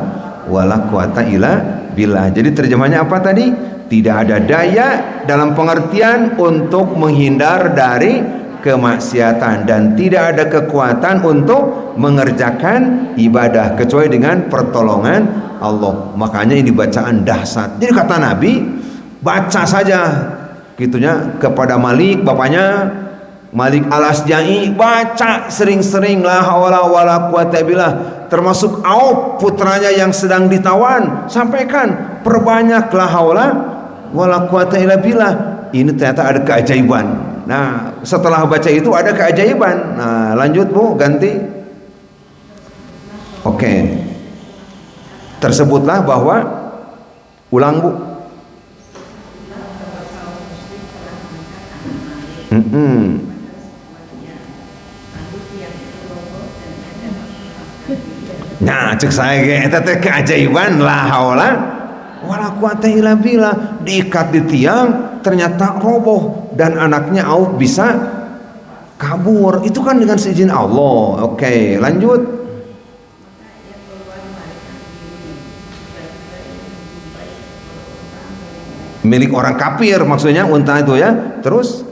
wala quwata illa billah. Jadi terjemahnya apa tadi? Tidak ada daya dalam pengertian untuk menghindar dari kemaksiatan, dan tidak ada kekuatan untuk mengerjakan ibadah kecuali dengan pertolongan Allah. Makanya ini bacaan dahsyat. Jadi kata Nabi, baca saja gitunya kepada Malik, bapaknya Malik Al-Asja'i, baca sering-sering la haula wala quwata billah. Termasuk Auf putranya yang sedang ditawan, sampaikan perbanyak la haula wala quwata illa billah. Ini ternyata ada keajaiban. Nah, setelah baca itu ada keajaiban. Nah, lanjut Bu, ganti. Oke. Tersebutlah bahwa ulang Bu. Nah, cek saya eta teh keajaiban la haula wala quwata illa billah. Diikat di tiang ternyata roboh dan anaknya Auf bisa kabur. Itu kan dengan seizin Allah. Oke, lanjut. Milik orang kafir maksudnya unta itu ya. Terus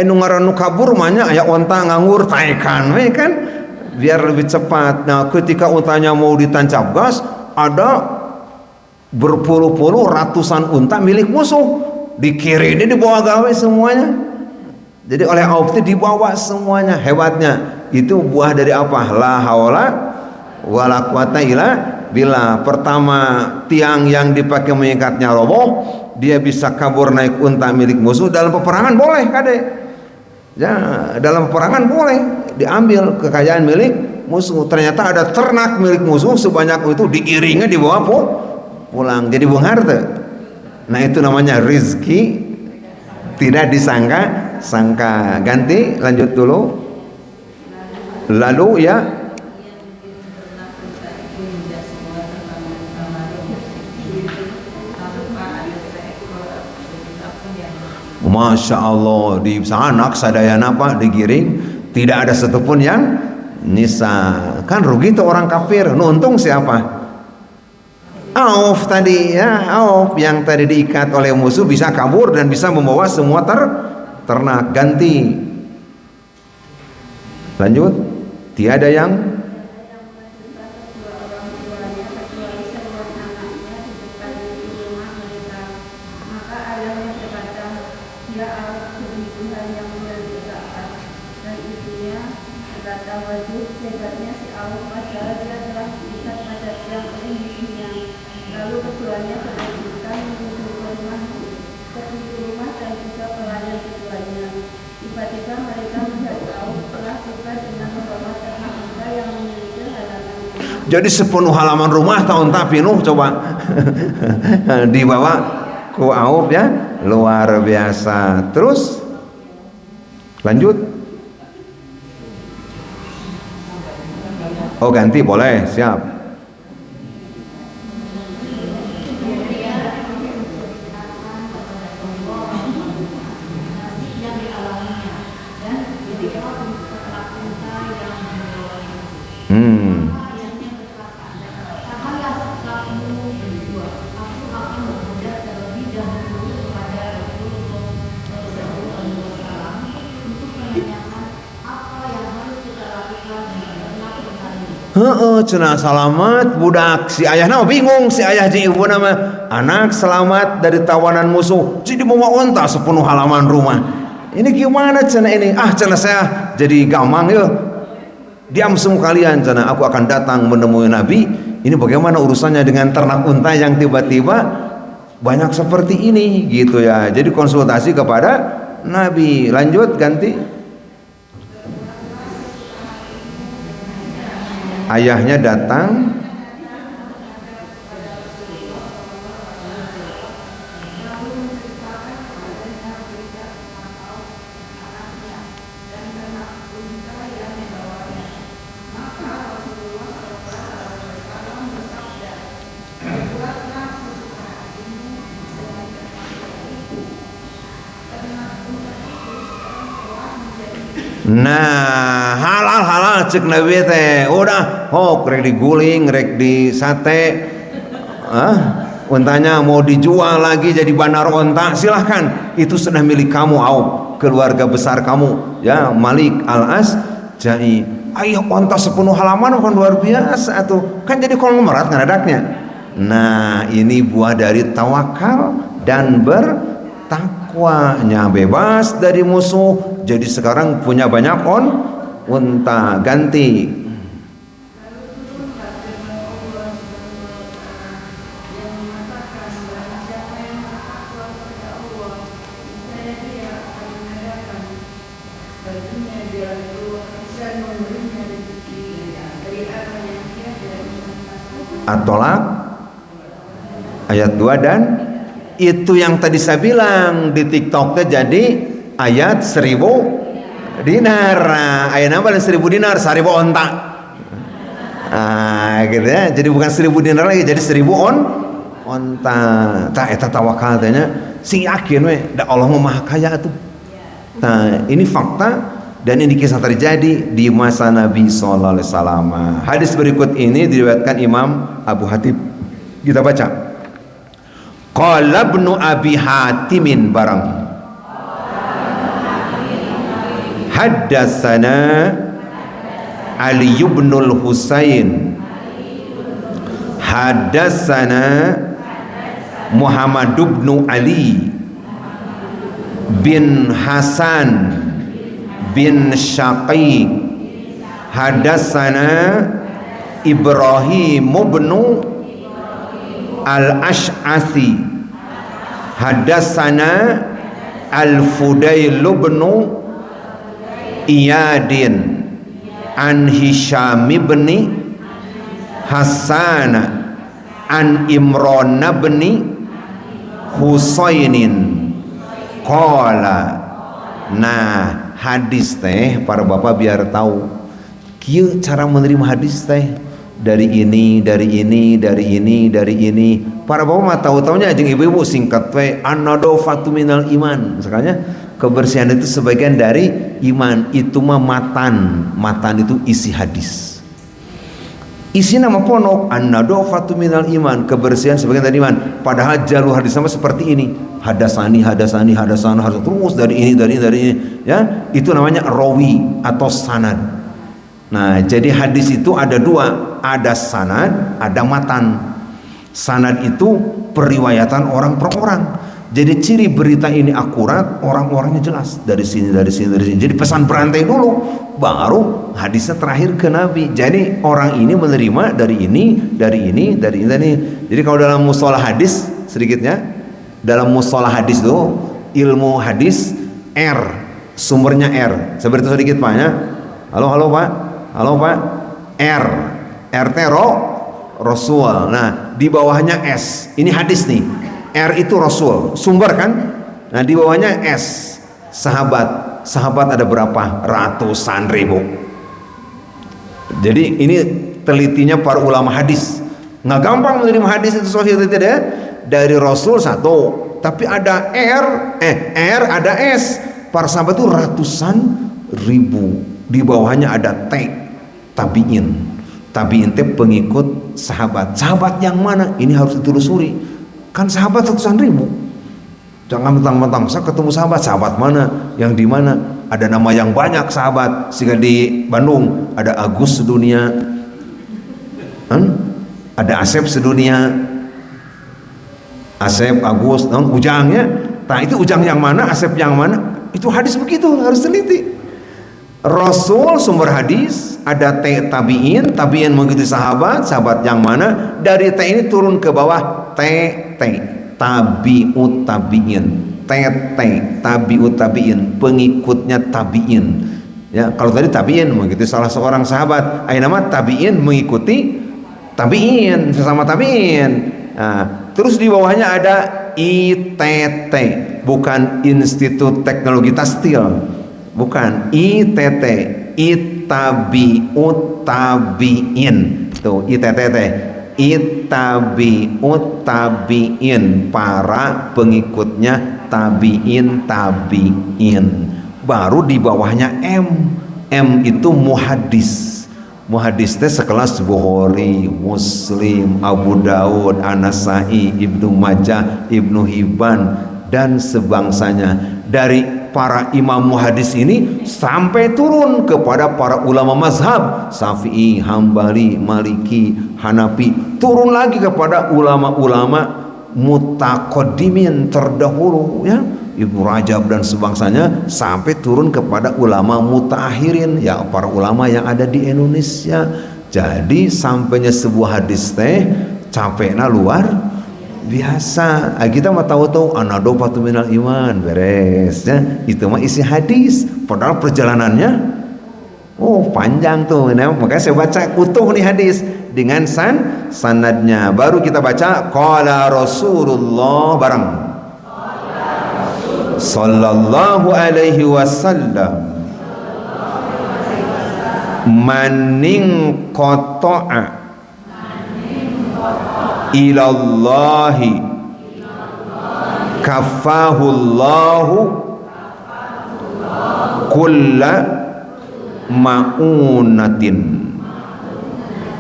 nu ngarannu kabur mahnya aya onta nganggur taekan we kan biar lebih cepat. Nah, ketika untanya mau ditancap gas, ada berpuluh-puluh ratusan unta milik musuh dikirim, dibawa gawe semuanya. Jadi oleh Auf itu dibawa semuanya. Hebatnya itu buah dari apa? La haula wala quwata illa billah. Pertama, tiang yang dipakai mengikatnya roboh, dia bisa kabur naik unta milik musuh. Dalam peperangan boleh kade ya, dalam peperangan boleh diambil kekayaan milik musuh. Ternyata ada ternak milik musuh sebanyak itu diiringnya dibawa pulang jadi bung harta. Nah itu namanya rizki tidak disangka-sangka. Ganti, lanjut dulu. Lalu ya, Masya Allah, di sanak sadayana Pak digiring, tidak ada satupun yang nisa. Kan rugi tuh orang kafir. Untung siapa? Auf tadi ya, Auf yang tadi diikat oleh musuh bisa kabur dan bisa membawa semua ternak. Ganti, lanjut. Tiada yang jadi sepenuh halaman rumah tahun tapi nuh coba dibawa ku Auf ya, luar biasa. Terus lanjut. Oh ganti boleh, siap. Cenah salamat budak si ayahna bingung, si ayah jeung ibu nama anak selamat dari tawanan musuh jadi bawa onta sepenuh halaman rumah. Ini gimana cenah ini? Cenah saya jadi gampang ya. Diam semua kalian cenah, aku akan datang menemui Nabi. Ini bagaimana urusannya dengan ternak unta yang tiba-tiba banyak seperti ini gitu ya. Jadi konsultasi kepada Nabi. Lanjut ganti. Ayahnya datang, nah halal cek Nabi teh udah rek diguling rek di sate, untanya mau dijual lagi jadi bandar onta silahkan, itu sudah milik kamu Auf, keluarga besar kamu ya, Malik Al-Asja'i. Ayo onta sepenuh halaman kan luar biasa tuh, kan jadi konglomerat ngadaknya. Nah ini buah dari tawakal dan bertakwanya, bebas dari musuh. Jadi sekarang punya banyak unta. Ganti. At-Tolak ayat 2 dan itu yang tadi saya bilang di TikToknya jadi ayat 1000 dinar. Ayat nambah 1000 dinar 1000 onta. Gitu ya. Jadi bukan 1000 dinar lagi, jadi 1000 onta. Tah eta tawakal teh nya sing yakin we da Allah mah kaya atuh. Nah, ini fakta dan ini kisah terjadi di masa Nabi sallallahu alaihi wasallam. Hadis berikut ini diriwayatkan Imam Abu Hatim. Kita baca. Qala ibnu Abi Hatimin barang haddatsana Ali ibn al-Husain haddatsana Muhammad ibn Ali bin Hasan bin Syaqiq haddatsana Ibrahim ibn Al-Ash'asi haddatsana Al-Fudail ibn Iyadin an Hisham ibn Hasan an Imran ibn Husainin qala. Nah hadis teh para bapak biar tahu kieu cara menerima hadis teh dari ini para bapak mah tahu-tahunya jeung ibu-ibu singkat we an-nadofatu minal iman. Misalnya kebersihan itu sebagian dari iman, itu mah matan itu isi hadis, isi nama ponok an-nadofatu minal iman, kebersihan sebagian dari iman. Padahal jalur hadis sama seperti ini, hadasani terus dari ini ya, itu namanya rawi atau sanad. Nah jadi hadis itu ada dua, ada sanad, ada matan. Sanad itu periwayatan orang per orang. Jadi ciri berita ini akurat, orang-orangnya jelas dari sini. Jadi pesan berantai dulu, baru hadisnya terakhir ke Nabi. Jadi orang ini menerima dari ini. Jadi kalau dalam mustalah hadis sedikitnya, dalam mustalah hadis itu ilmu hadis R, sumbernya R. Seperti itu sedikit Pak ya. Halo Pak. R Rasul. Nah di bawahnya S. Ini hadis nih. R itu Rasul, sumber kan. Nah di bawahnya S, sahabat. Sahabat ada berapa? Ratusan ribu. Jadi ini telitinya para ulama hadis. Nggak gampang menerima hadis itu sahih atau tidak. Dari Rasul satu, tapi ada R ada S. Para sahabat itu ratusan ribu. Di bawahnya ada T, tabiin. Tabiin itu pengikut sahabat. Sahabat yang mana? Ini harus ditelusuri. Kan sahabat ratusan ribu. Jangan mentang-mentang saya ketemu sahabat mana, yang di mana. Ada nama yang banyak sahabat. Sehingga di Bandung ada Agus sedunia, ada Asep sedunia, Asep, Agus, Ujangnya. Nah itu Ujang yang mana, Asep yang mana? Itu hadis begitu, harus teliti. Rasul sumber hadis, ada tabiin mengikuti sahabat yang mana. Dari T ini turun ke bawah tabiut tabiin, tabiut tabiin, pengikutnya tabiin. Ya, kalau tadi tabiin mengikuti salah seorang sahabat, nama tabiin mengikuti tabiin, sesama tabiin. Nah, terus di bawahnya ada ITT, bukan Institut Teknologi Tekstil, bukan ITT, Itabiut tabiin. Tuh ITT, Itabiut tabiin, para pengikutnya tabiin. Baru di bawahnya M itu muhadis. Muhadis teh sekelas Bukhari, Muslim, Abu Daud, An-Nasai, Ibnu Majah, Ibnu Hibban dan sebangsanya. Dari para imam muhadis ini sampai turun kepada para ulama mazhab Syafi'i, Hambali, Maliki, Hanafi, turun lagi kepada ulama-ulama mutaqaddimin terdahulu, ya, Ibnu Rajab dan sebangsanya, sampai turun kepada ulama mutaakhirin, ya, para ulama yang ada di Indonesia. Jadi sampainya sebuah hadis teh capeknya luar biasa. Kita mah tahu-tahu anadofatu minal iman, beres ya. Itu mah isi hadis, padahal perjalanannya panjang tuh. Nah, makanya saya baca utuh nih hadis dengan sanadnya. Baru kita baca qala Rasulullah bareng. Sallallahu alaihi wasallam maning qata'a ilallahi kafahullahu kulla ma'unatin.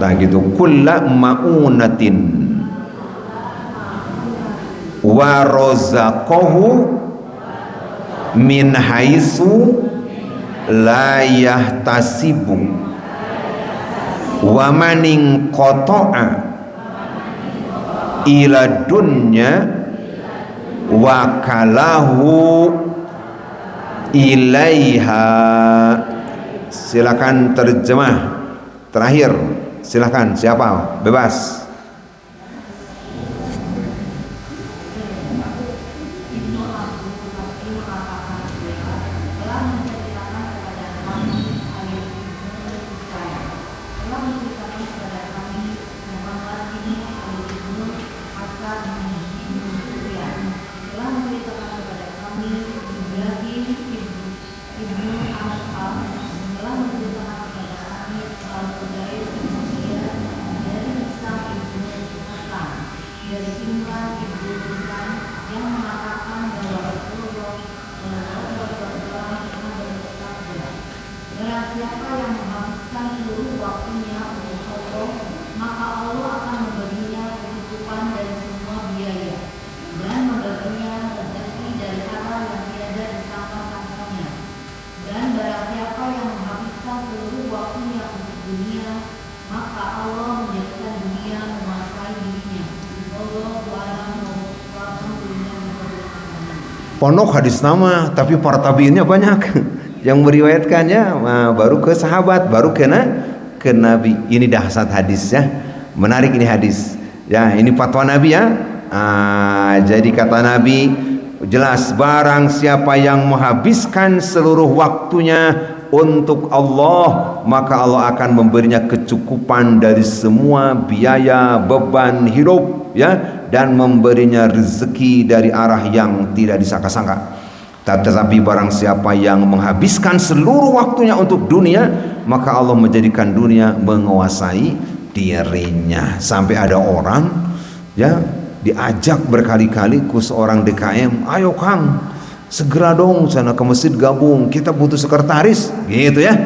Nah gitu, kulla ma'unatin wa razaqahu min haitsu la yahtasibu wa maning qata'a ila dunya wa kalahu ilaiha. Silakan terjemah terakhir, silakan, siapa, bebas. Ponok hadis nama, tapi para tabiinnya banyak yang meriwayatkannya. Nah, baru ke sahabat, baru ke Nabi. Ini dahsyat hadis ya, menarik ini hadis ya. Ini fatwa Nabi ya. Jadi kata Nabi jelas, barang siapa yang menghabiskan seluruh waktunya untuk Allah, maka Allah akan memberinya kecukupan dari semua biaya beban hidup, ya, dan memberinya rezeki dari arah yang tidak disangka-sangka. Tetapi barang siapa yang menghabiskan seluruh waktunya untuk dunia, maka Allah menjadikan dunia menguasai dirinya. Sampai ada orang, ya, diajak berkali-kali ke seorang DKM, ayo Kang, segera dong sana ke masjid gabung, kita butuh sekretaris, gitu ya.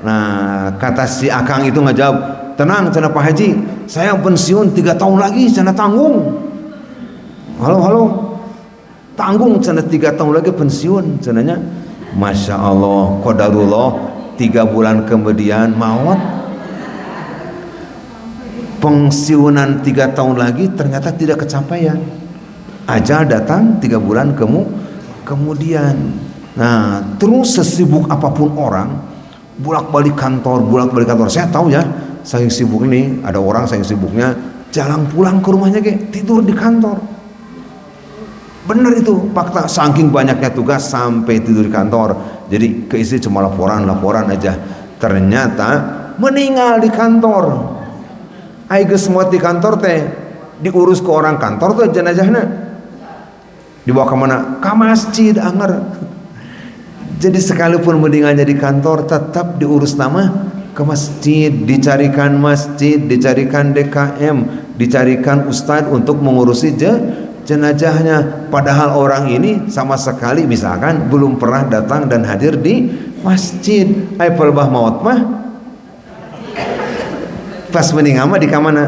Nah, kata si Akang itu ngejawab, tenang sana Pak Haji, saya pensiun 3 tahun lagi, sana tanggung. Halo, tanggung sana 3 tahun lagi pensiun, sananya. Masya Allah, qadarullah, 3 bulan kemudian maut. Pensiunan 3 tahun lagi ternyata tidak kecapaian. Ajal datang 3 bulan kemudian. Nah, terus sesibuk apapun orang, bolak-balik kantor. Saya tahu ya, saking sibuk ini, ada orang saking sibuknya jarang pulang ke rumahnya, tidur di kantor. Bener itu fakta, saking banyaknya tugas sampai tidur di kantor. Jadi keisi cuma laporan aja. Ternyata meninggal di kantor. Aige semua di kantor teh diurus ke orang kantor tuh jenazahnya. Dibawa ke mana? Ke masjid anger. Jadi sekalipun meninggalnya di kantor tetap diurus nama ke masjid, dicarikan DKM, dicarikan ustadz untuk mengurusi jenazahnya. Padahal orang ini sama sekali misalkan belum pernah datang dan hadir di masjid. Ai pelbah maut mah pas meninggal mah di kamana?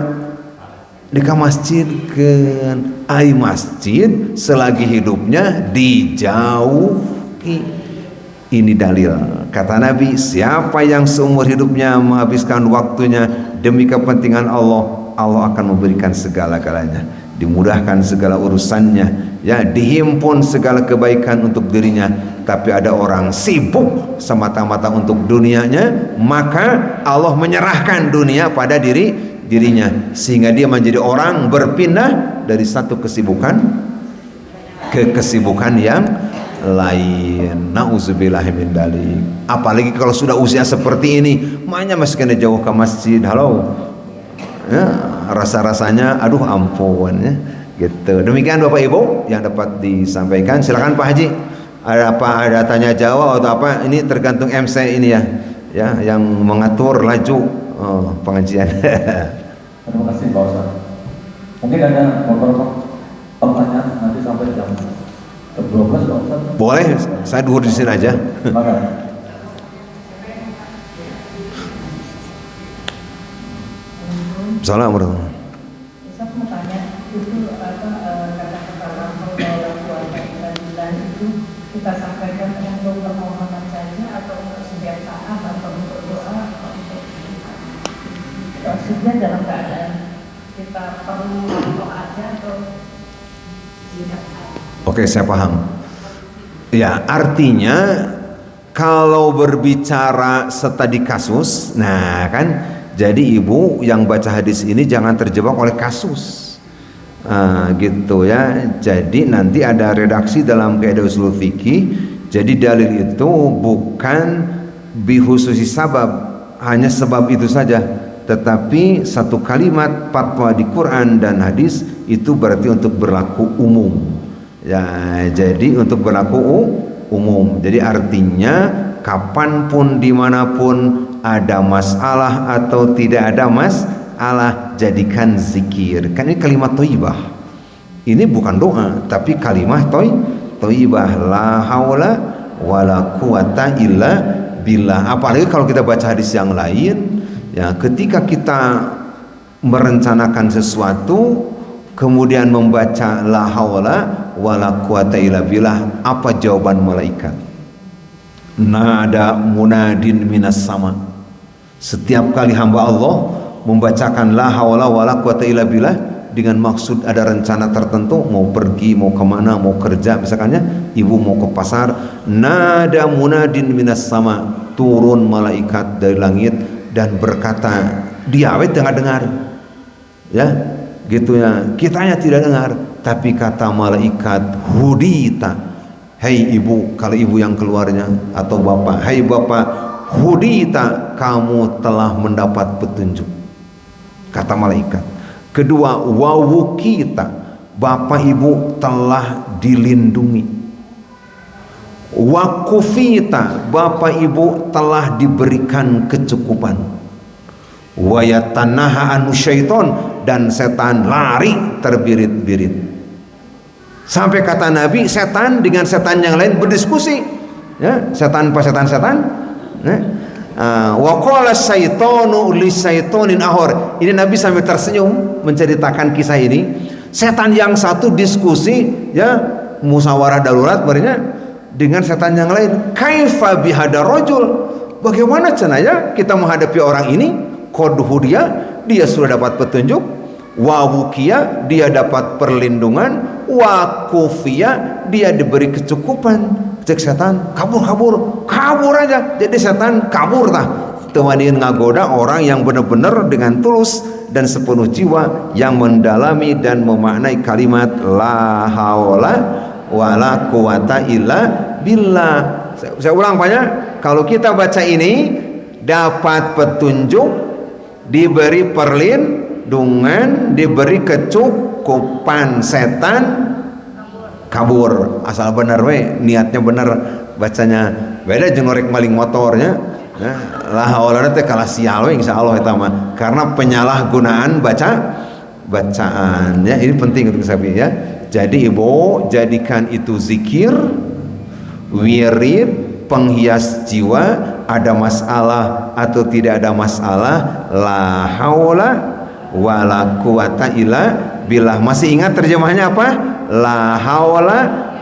Di masjid kan. Ai masjid selagi hidupnya dijauhi. Ini dalil kata Nabi, siapa yang seumur hidupnya menghabiskan waktunya demi kepentingan Allah, Allah akan memberikan segala-galanya, dimudahkan segala urusannya, ya, dihimpun segala kebaikan untuk dirinya. Tapi ada orang sibuk semata-mata untuk dunianya, maka Allah menyerahkan dunia pada dirinya, sehingga dia menjadi orang berpindah dari satu kesibukan ke kesibukan yang lain. Nauzubillahi min dzalik. Apalagi kalau sudah usia seperti ini, makanya masih kena jauh ke masjid. Halo, ya, rasa-rasanya aduh ampun, ya, gitu. Demikian Bapak Ibu yang dapat disampaikan. Silakan Pak Haji, ada apa, ada tanya jawab atau apa? Ini tergantung MC ini ya yang mengatur laju pengajian. Terima kasih Pak Ustaz. Mungkin ada beberapa pertanyaan nanti sampai jam 12 Pak Ustaz. Boleh, saya duduk di sini aja. Silakan. Assalamualaikum. Saya mau tanya, itu kata-kata lampau dalam keluarga keadilan itu kita sampaikan untuk permohonan saja atau untuk setiap saat atau untuk doa atau untuk maksudnya dalam keadaan kita perlu aja atau tidak. Oke, saya paham. Ya, artinya kalau berbicara setadi kasus, nah kan, jadi ibu yang baca hadis ini jangan terjebak oleh kasus, gitu ya. Jadi nanti ada redaksi dalam kaidah ushul fikih. Jadi dalil itu bukan bihususi sabab, hanya sebab itu saja. Tetapi satu kalimat fatwa di Quran dan hadis itu berarti untuk berlaku umum. Ya, jadi untuk berlaku umum. Jadi artinya kapanpun dimanapun ada masalah atau tidak ada masalah, jadikan zikir. Kan ini kalimat thayyibah. Ini bukan doa, tapi kalimat thayyibah. La haula wala quwata illa billah. Apalagi kalau kita baca hadis yang lain, ya, ketika kita merencanakan sesuatu kemudian membaca la haula wala quwata illa billah, apa jawaban malaikat? Nada munadin minas sama. Setiap kali hamba Allah membacakan la haula wala quwata illa billah dengan maksud ada rencana tertentu, mau pergi, mau kemana, mau kerja, misalkannya ibu mau ke pasar, nada munadin minas sama, turun malaikat dari langit dan berkata, dia tengah dengar, ya, gitu ya, kitanya tidak dengar, tapi kata malaikat, hudita, hei ibu, kalau ibu yang keluarnya atau bapak, hei bapak, hudita, kamu telah mendapat petunjuk, kata malaikat. Kedua, wawukita, bapak ibu telah dilindungi. Wakufita, bapak ibu telah diberikan kecukupan. Wayatanaha anu syaiton, dan setan lari terbirit-birit. Sampai kata Nabi, setan dengan setan yang lain berdiskusi, ya, setan pas setan-setan, ya. Wa qala syaitanu li syaitonin ahor. Ini Nabi sampai tersenyum menceritakan kisah ini. Setan yang satu diskusi, ya, musyawarah darurat berenya dengan setan yang lain. Kaifa bihada rajul, bagaimana cenanya kita menghadapi orang ini? Qadhu dia sudah dapat petunjuk, wa wukiya, dia dapat perlindungan, wa kufiya, dia diberi kecukupan. Cek setan, kabur aja. Jadi setan kabur tah. Tewanin ngagoda orang yang benar-benar dengan tulus dan sepenuh jiwa yang mendalami dan memaknai kalimat la haula wala quwata illa billah. Saya ulang banyak. Kalau kita baca ini, dapat petunjuk, diberi perlindungan, diberi kecukupan, setan kabur. Asal benar we, niatnya benar bacanya. Beda jeung norek maling motornya. Nah, la haula teh kalah sial we insyaallah eta mah. Karena penyalahgunaan bacaan ya. Ini penting untuk sabi ya. Jadi ibu jadikan itu zikir, wirid, penghias jiwa. Ada masalah atau tidak ada masalah, la haula wala quwata illa billah. Masih ingat terjemahnya apa? La haula,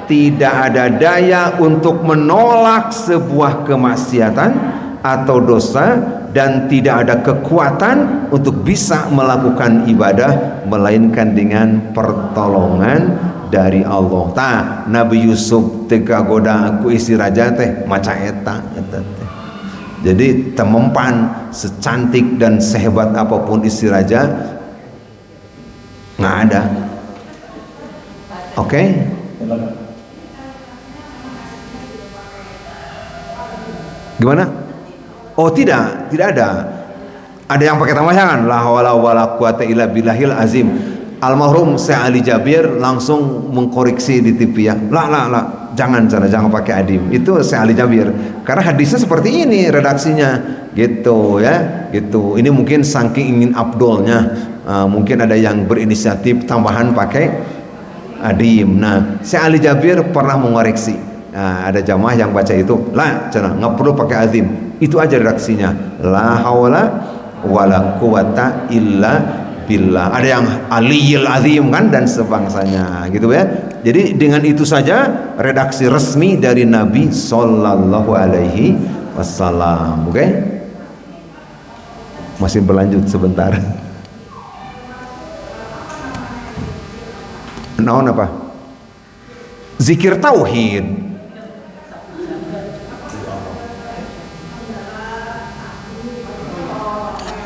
tidak ada daya untuk menolak sebuah kemaksiatan atau dosa, dan tidak ada kekuatan untuk bisa melakukan ibadah melainkan dengan pertolongan dari Allah. Tah Nabi Yusuf teka goda aku istri raja teh maca eta teh. Jadi temempan secantik dan sehebat apapun istri raja nggak ada. Oke? Gimana? Oh tidak ada. Ada yang pakai tambahan, la haula wala quwata illa billahil azim. Almarhum Syekh Ali Jabir langsung mengkoreksi di TV ya. La, jangan pakai adim. Itu Syekh Ali Jabir. Karena hadisnya seperti ini redaksinya, gitu ya, gitu. Ini mungkin saking ingin abdolnya, mungkin ada yang berinisiatif tambahan pakai adim. Nah, Syekh Ali Jabir pernah mengoreksi. Nah, ada jamaah yang baca itu, la, nggak perlu pakai azim. Itu aja redaksinya. La haula wala quwata illa billah. Ada yang aliyil azim kan dan sebangsanya, gitu ya. Jadi dengan itu saja redaksi resmi dari Nabi Sallallahu Alaihi Wasallam. Oke? Masih berlanjut sebentar. Naon apa? Zikir tauhid.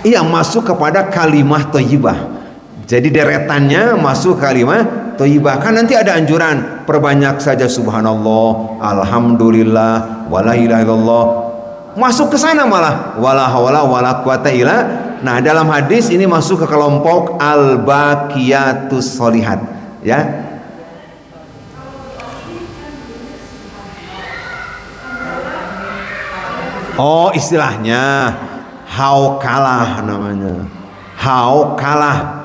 Iya, masuk kepada kalimah thayyibah. Jadi deretannya masuk kalimah thayyibah. Kan nanti ada anjuran, perbanyak saja subhanallah, alhamdulillah, wala ilaha illallah. Masuk ke sana malah wala haula wala quwata illa. Nah, dalam hadis ini masuk ke kelompok al-baqiyatus sholihat, ya. Oh, istilahnya haukalah namanya. Haukalah.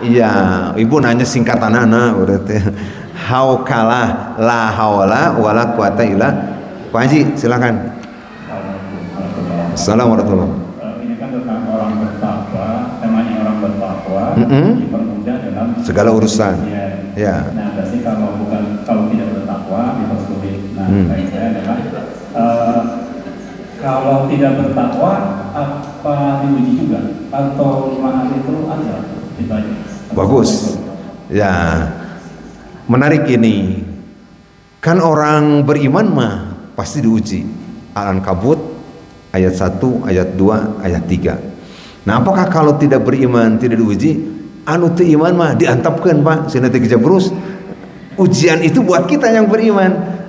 Iya, ibu nanya singkatan anak berarti. Haukalah, la haula wala quwata illa. Pak Haji, silakan. Assalamualaikum warahmatullahi wabarakatuh. Ini kan tentang orang bertakwa, temanya orang bertakwa dipermudah dalam segala urusan. Ya. Nah, berarti kalau tidak bertakwa dipersulit. Nah, saya adalah kalau tidak bertakwa apa diuji juga atau maaf itu aja ditanya. Bagus. Ya. Menarik ini. Kan orang beriman mah pasti diuji. Al-Ankabut ayat 1, ayat 2, ayat 3. Nah, apakah kalau tidak beriman tidak diuji? Anu teu iman mah diantapkeun, Pak. Cenah teh gejebrus. Ujian itu buat kita yang beriman.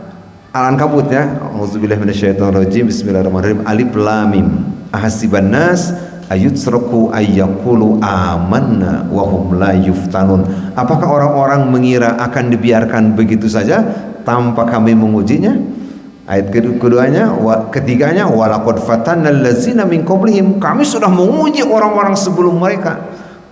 Al-Ankabut ya. Auzubillahi minasyaitonirrajim. Bismillahirrahmanirrahim. Alif lam mim. Ahasiban nas ayutsraku ayyaqulu amanna wa hum la yuftanun. Apakah orang-orang mengira akan dibiarkan begitu saja tanpa kami mengujinya? Ayat keduanya, ketiganya, walaqad fatanna allazina min qablihim. Kami sudah menguji orang-orang sebelum mereka.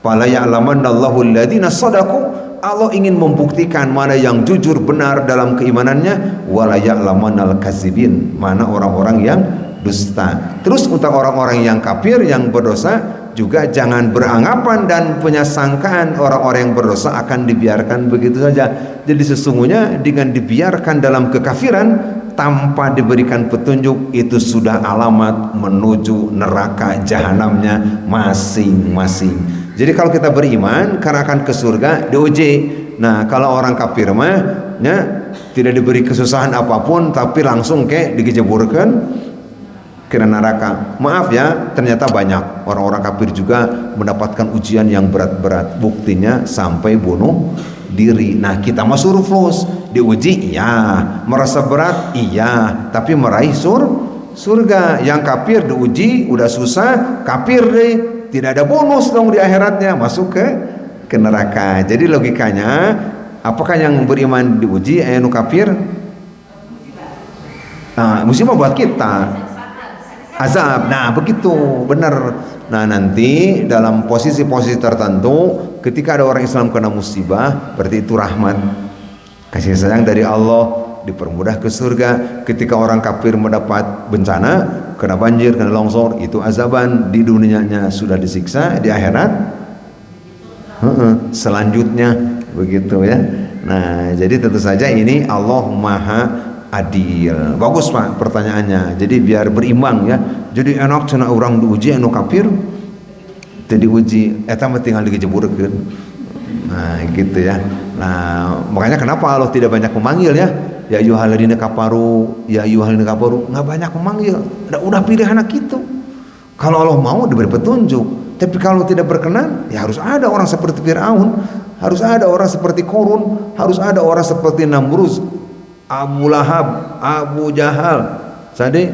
Fala ya'lamannallahu alladzina shadaqu. Allah ingin membuktikan mana yang jujur benar dalam keimanannya, wala ya'lamannal kadzibin, mana orang-orang yang dusta. Terus untuk orang-orang yang kafir, yang berdosa juga jangan beranggapan dan punya sangkaan orang-orang yang berdosa akan dibiarkan begitu saja. Jadi sesungguhnya dengan dibiarkan dalam kekafiran tanpa diberikan petunjuk, itu sudah alamat menuju neraka jahanamnya masing-masing. Jadi kalau kita beriman karena akan ke surga, diuji. Nah, kalau orang kafir mah tidak diberi kesusahan apapun tapi langsung dijeburkan ke neraka. Maaf ya, ternyata banyak orang-orang kafir juga mendapatkan ujian yang berat-berat. Buktinya sampai bunuh diri. Nah, kita mah surplus, diuji iya, merasa berat iya, tapi meraih surga. Yang kafir diuji udah susah, kafir deh, tidak ada bonus dong di akhiratnya, masuk ke neraka. Jadi logikanya, apakah yang beriman diuji anu kafir? Nah, musibah buat kita, azab. Nah, begitu, benar. Nah, nanti dalam posisi-posisi tertentu ketika ada orang Islam kena musibah, berarti itu rahmat, kasih sayang dari Allah, dipermudah ke surga. Ketika orang kafir mendapat bencana, kena banjir, kena longsor, itu azaban. Di dunianya sudah disiksa, di akhirat selanjutnya begitu ya. Nah, jadi tentu saja ini Allah Maha Adil. Bagus Pak pertanyaannya. Jadi biar berimbang ya. Jadi enak cenah orang diuji anu kafir teu diuji eta mah tinggal digejeburkeun. Nah, gitu ya. Nah, makanya kenapa Allah tidak banyak memanggil ya? Ya ayyuhalladzina kafaru, ya ayyuhalladzina kafaru, enggak banyak memanggil. Udah pilih anak itu. Kalau Allah mau diberi petunjuk. Tapi kalau tidak berkenan, ya harus ada orang seperti Firaun, harus ada orang seperti Qarun, harus ada orang seperti Namrud, Abu Lahab, Abu Jahal, tadi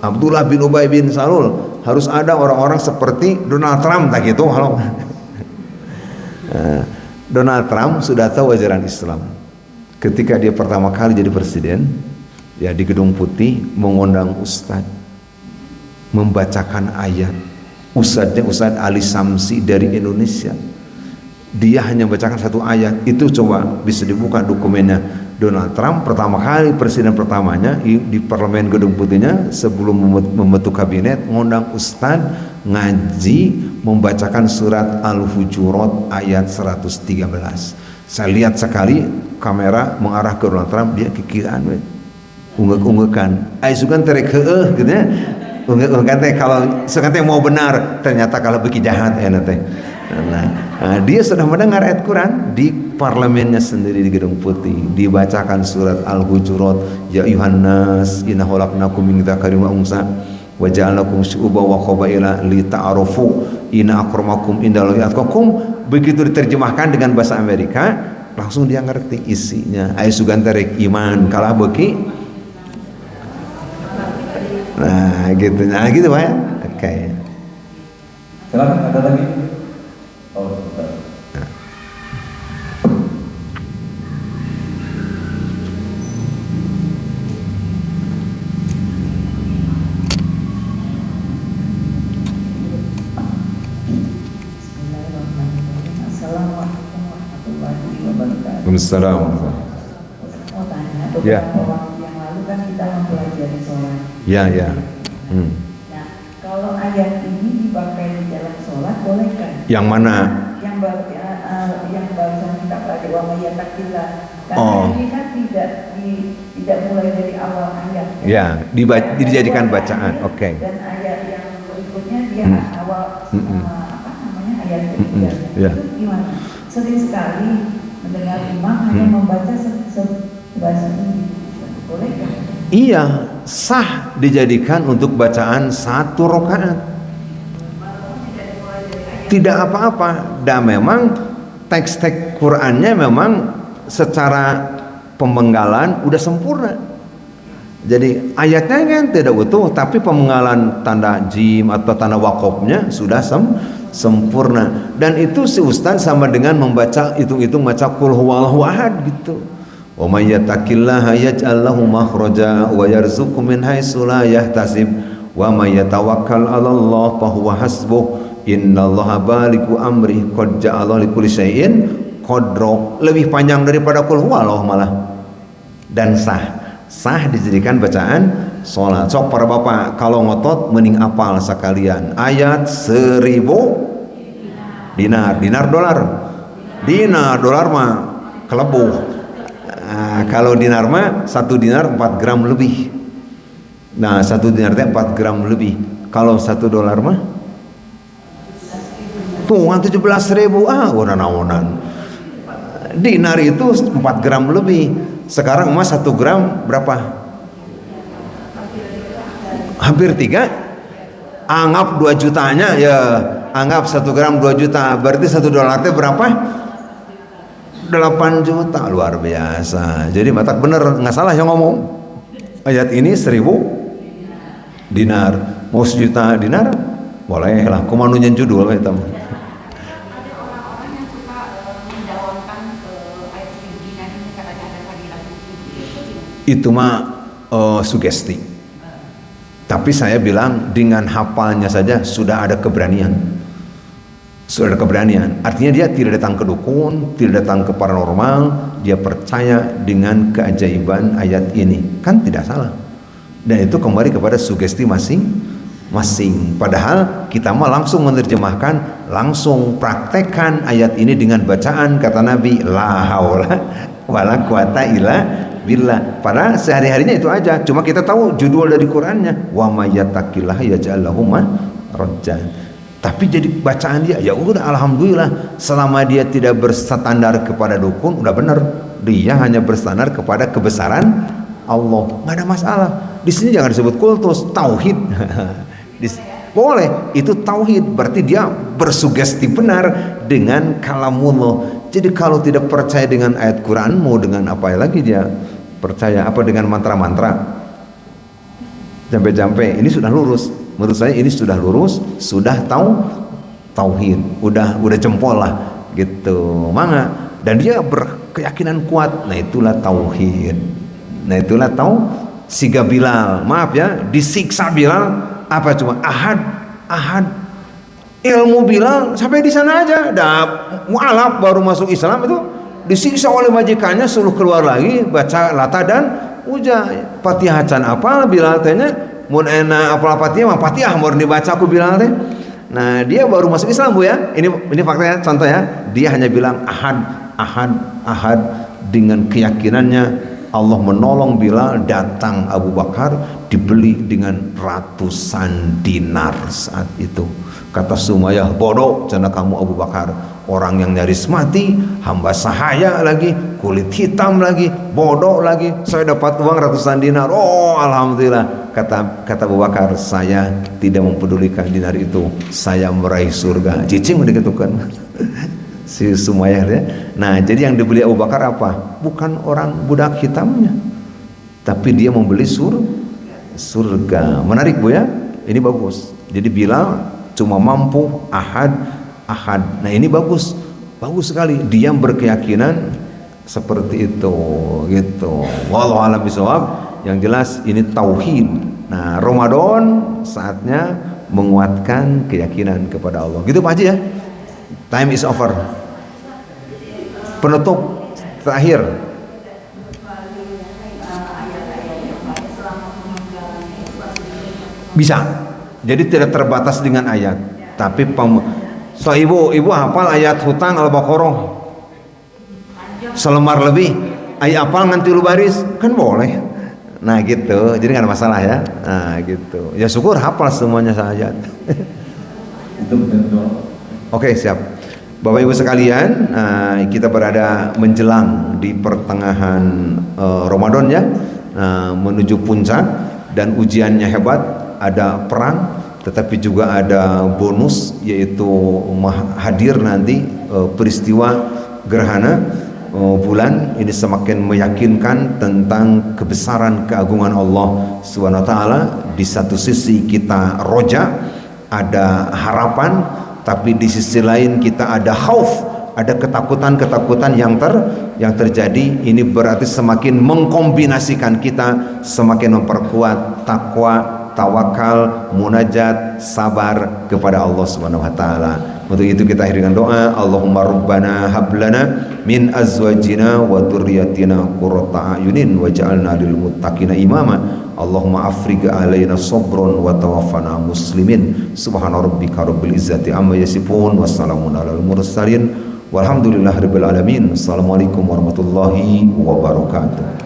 Abdullah bin Ubay bin Salul. Harus ada orang-orang seperti Donald Trump, tak gitu. Halo. Donald Trump sudah tahu ajaran Islam. Ketika dia pertama kali jadi presiden, ya di Gedung Putih mengundang ustadz membacakan ayat. Ustadznya Ustadz Ali Samsi dari Indonesia. Dia hanya membacakan satu ayat. Itu coba bisa dibuka dokumennya. Donald Trump pertama kali, presiden pertamanya di parlemen Gedung Putihnya sebelum membentuk kabinet, mengundang ustadz ngaji membacakan surat Al-Hujurat ayat 113. Saya lihat sekali kamera mengarah ke Donald Trump, dia kikiran unggek-unggekan sugan terek heeh gitu ya. Unggek-unggekan teh kalau sugan teh mau benar, ternyata kalau beki jahat teh. Nah, dia sudah mendengar ayat Quran di parlemennya sendiri di Gedung Putih, dibacakan surat Al-Hujurat, ya ayuhan nas inna khalaqnakum min dzakarin wa unsa wa ja'alnakum syu'uban wa qabaila lita'arufu inna akramakum indallahi atqakum. Begitu diterjemahkan dengan bahasa Amerika, langsung dia ngerti isinya. Ai sugan terek iman kalah beki. Nah, gitu. Nah, gitu Pak ya. Oke. Silakan, ada lagi. Oh, sebentar. Assalamualaikum warahmatullahi wabarakatuh. Waalaikumsalam. Mau tanya, Ya. beberapa waktu yang lalu kan kita mempelajari sholat. Ya. Nah, kalau ayat ini dipakai di dalam sholat boleh kan? Yang mana? Yang barusan kita pelajari wa may yattaqillah. Karena Oh. ini kan tidak mulai dari awal ayat. Ya, dijadikan bacaan. Oke. Dan ayat yang berikutnya dia awal ayat ketiga. Ya. Itu gimana? Sering sekali mendengar imam hanya membaca bahasa ini. Boleh kan? Iya, sah dijadikan untuk bacaan satu rakaat. Tidak apa-apa. Dan memang teks-teks Qur'annya memang secara pemenggalan udah sempurna. Jadi ayatnya kan tidak utuh, tapi pemengalan tanda jim atau tanda wakofnya sudah sempurna. Dan itu si ustaz sama dengan membaca hitung-hitung baca qul huwallahu ahad gitu. Wa may yattaqillaha yaj'al lahu makhraja wa yarzuqhu min haitsu la yahtasib wa may yatawakkal 'alallah fa huwa hasbuh innallaha balighu amri qad ja'ala likulli syai'in qadra. Lebih panjang daripada qul huwallahu malah. Dan sah dijadikan bacaan sholat. Sok para bapak kalau ngotot mending apal sekalian ayat 1000 dinar dolar mah kelebuh. Nah, kalau dinar mah 1 dinar 4 gram lebih. Nah 1 dinar teh 4 gram lebih. Kalau 1 dolar mah tuh 17.000 udah naonan. Dinar itu 4 gram lebih. Sekarang emas 1 gram berapa? Hampir 3. Anggap 2 jutanya ya, anggap 1 gram 2 juta. Berarti 1 dolar itu berapa? 8 juta. Luar biasa. Jadi matak bener, nggak salah yang ngomong. Ayat ini 1000 dinar. Mau 1 juta dinar? Boleh lah. Kumanunya judul itu. Itu mah sugesti. Tapi saya bilang dengan hafalnya saja sudah ada keberanian. Sudah ada keberanian. Artinya dia tidak datang ke dukun, tidak datang ke paranormal, dia percaya dengan keajaiban ayat ini. Kan tidak salah. Dan itu kembali kepada sugesti masing-masing. Padahal kita mah langsung menerjemahkan, langsung praktekkan ayat ini dengan bacaan kata Nabi, la haula wala quwata illa billah. Padahal sehari-harinya itu aja. Cuma kita tahu judul dari Qurannya, wa may yattaqillaha yaj'al lahu makhraja. Tapi jadi bacaan dia, ya udah alhamdulillah, selama dia tidak berstandar kepada dukun udah benar. Dia hanya berstandar kepada kebesaran Allah. Nggak ada masalah. Di sini jangan disebut kultus, tauhid. Boleh, itu tauhid. Berarti dia bersugesti benar dengan kalamullah. Jadi kalau tidak percaya dengan ayat Quran, mau dengan apa lagi dia percaya? Apa dengan mantra-mantra? Jampe-jampe, ini sudah lurus. Menurut saya ini sudah lurus, sudah tahu tauhid, udah jempol lah gitu. Mangga. Dan dia berkeyakinan kuat. Nah itulah tauhid. Nah itulah siga Bilal. Maaf ya, disiksa Bilal apa cuma ahad. Ilmu Bilal sampai di sana aja. Mu'alaf baru masuk Islam itu disiksa oleh majikannya, suruh keluar lagi baca Lata dan Uja. Fatihah can apa Bilal tehnya? Mun enak apal Fatihah mah Fatihah mau dibaca aku Bilal teh. Nah, dia baru masuk Islam Bu ya. Ini faktanya, contoh ya. Dia hanya bilang ahad dengan keyakinannya Allah menolong Bilal, datang Abu Bakar, dibeli dengan ratusan dinar saat itu. Kata Sumayyah, bodoh cina kamu Abu Bakar, orang yang nyaris mati, hamba sahaya lagi, kulit hitam lagi, bodoh lagi, saya dapat uang ratusan dinar. Oh alhamdulillah. Kata Abu Bakar, saya tidak mempedulikan dinar itu, saya meraih surga. Cicing diketukan si Sumayyah ya. Nah jadi yang dibeli Abu Bakar apa? Bukan orang budak hitamnya, tapi dia membeli surga. Menarik Bu ya, ini bagus. Jadi Bilal cuma mampu ahad. Nah ini bagus sekali. Dia berkeyakinan seperti itu gitu. Wallahu a'lam bishawab. Yang jelas ini tauhid. Nah Ramadan saatnya menguatkan keyakinan kepada Allah. Gitu Pak Haji ya. Time is over. Penutup terakhir. Bisa. Jadi tidak terbatas dengan ayat. Tapi so ibu hafal ayat hutang Al-Baqarah selembar lebih. Ayat hafal nganti lu baris kan boleh. Nah gitu. Jadi nggak ada masalah ya. Nah gitu. Ya syukur hafal semuanya ayat. Itu betul. Oke siap. Bapak Ibu sekalian, kita berada menjelang di pertengahan Ramadan ya, menuju puncak dan ujiannya hebat. Ada perang, tetapi juga ada bonus, yaitu hadir nanti peristiwa gerhana bulan ini semakin meyakinkan tentang kebesaran keagungan Allah Subhanahu wa taala. Di satu sisi kita roja, ada harapan, tapi di sisi lain kita ada khauf, ada ketakutan-ketakutan yang terjadi. Ini berarti semakin mengkombinasikan kita, semakin memperkuat takwa, tawakal, munajat, sabar kepada Allah Subhanahu wa taala. Untuk itu kita akhiri dengan doa, Allahumma rabbana hablana min azwajina wa dzurriyyatina qurrata a'yunin waj'alna lil muttaqina imama. Allahumma afrigh alaina sabran wa tawaffana muslimin. Subhana rabbika rabbil izzati amma yasifun, wassalamun alal mursalin walhamdulillahirabbil alamin. Assalamualaikum warahmatullahi wabarakatuh.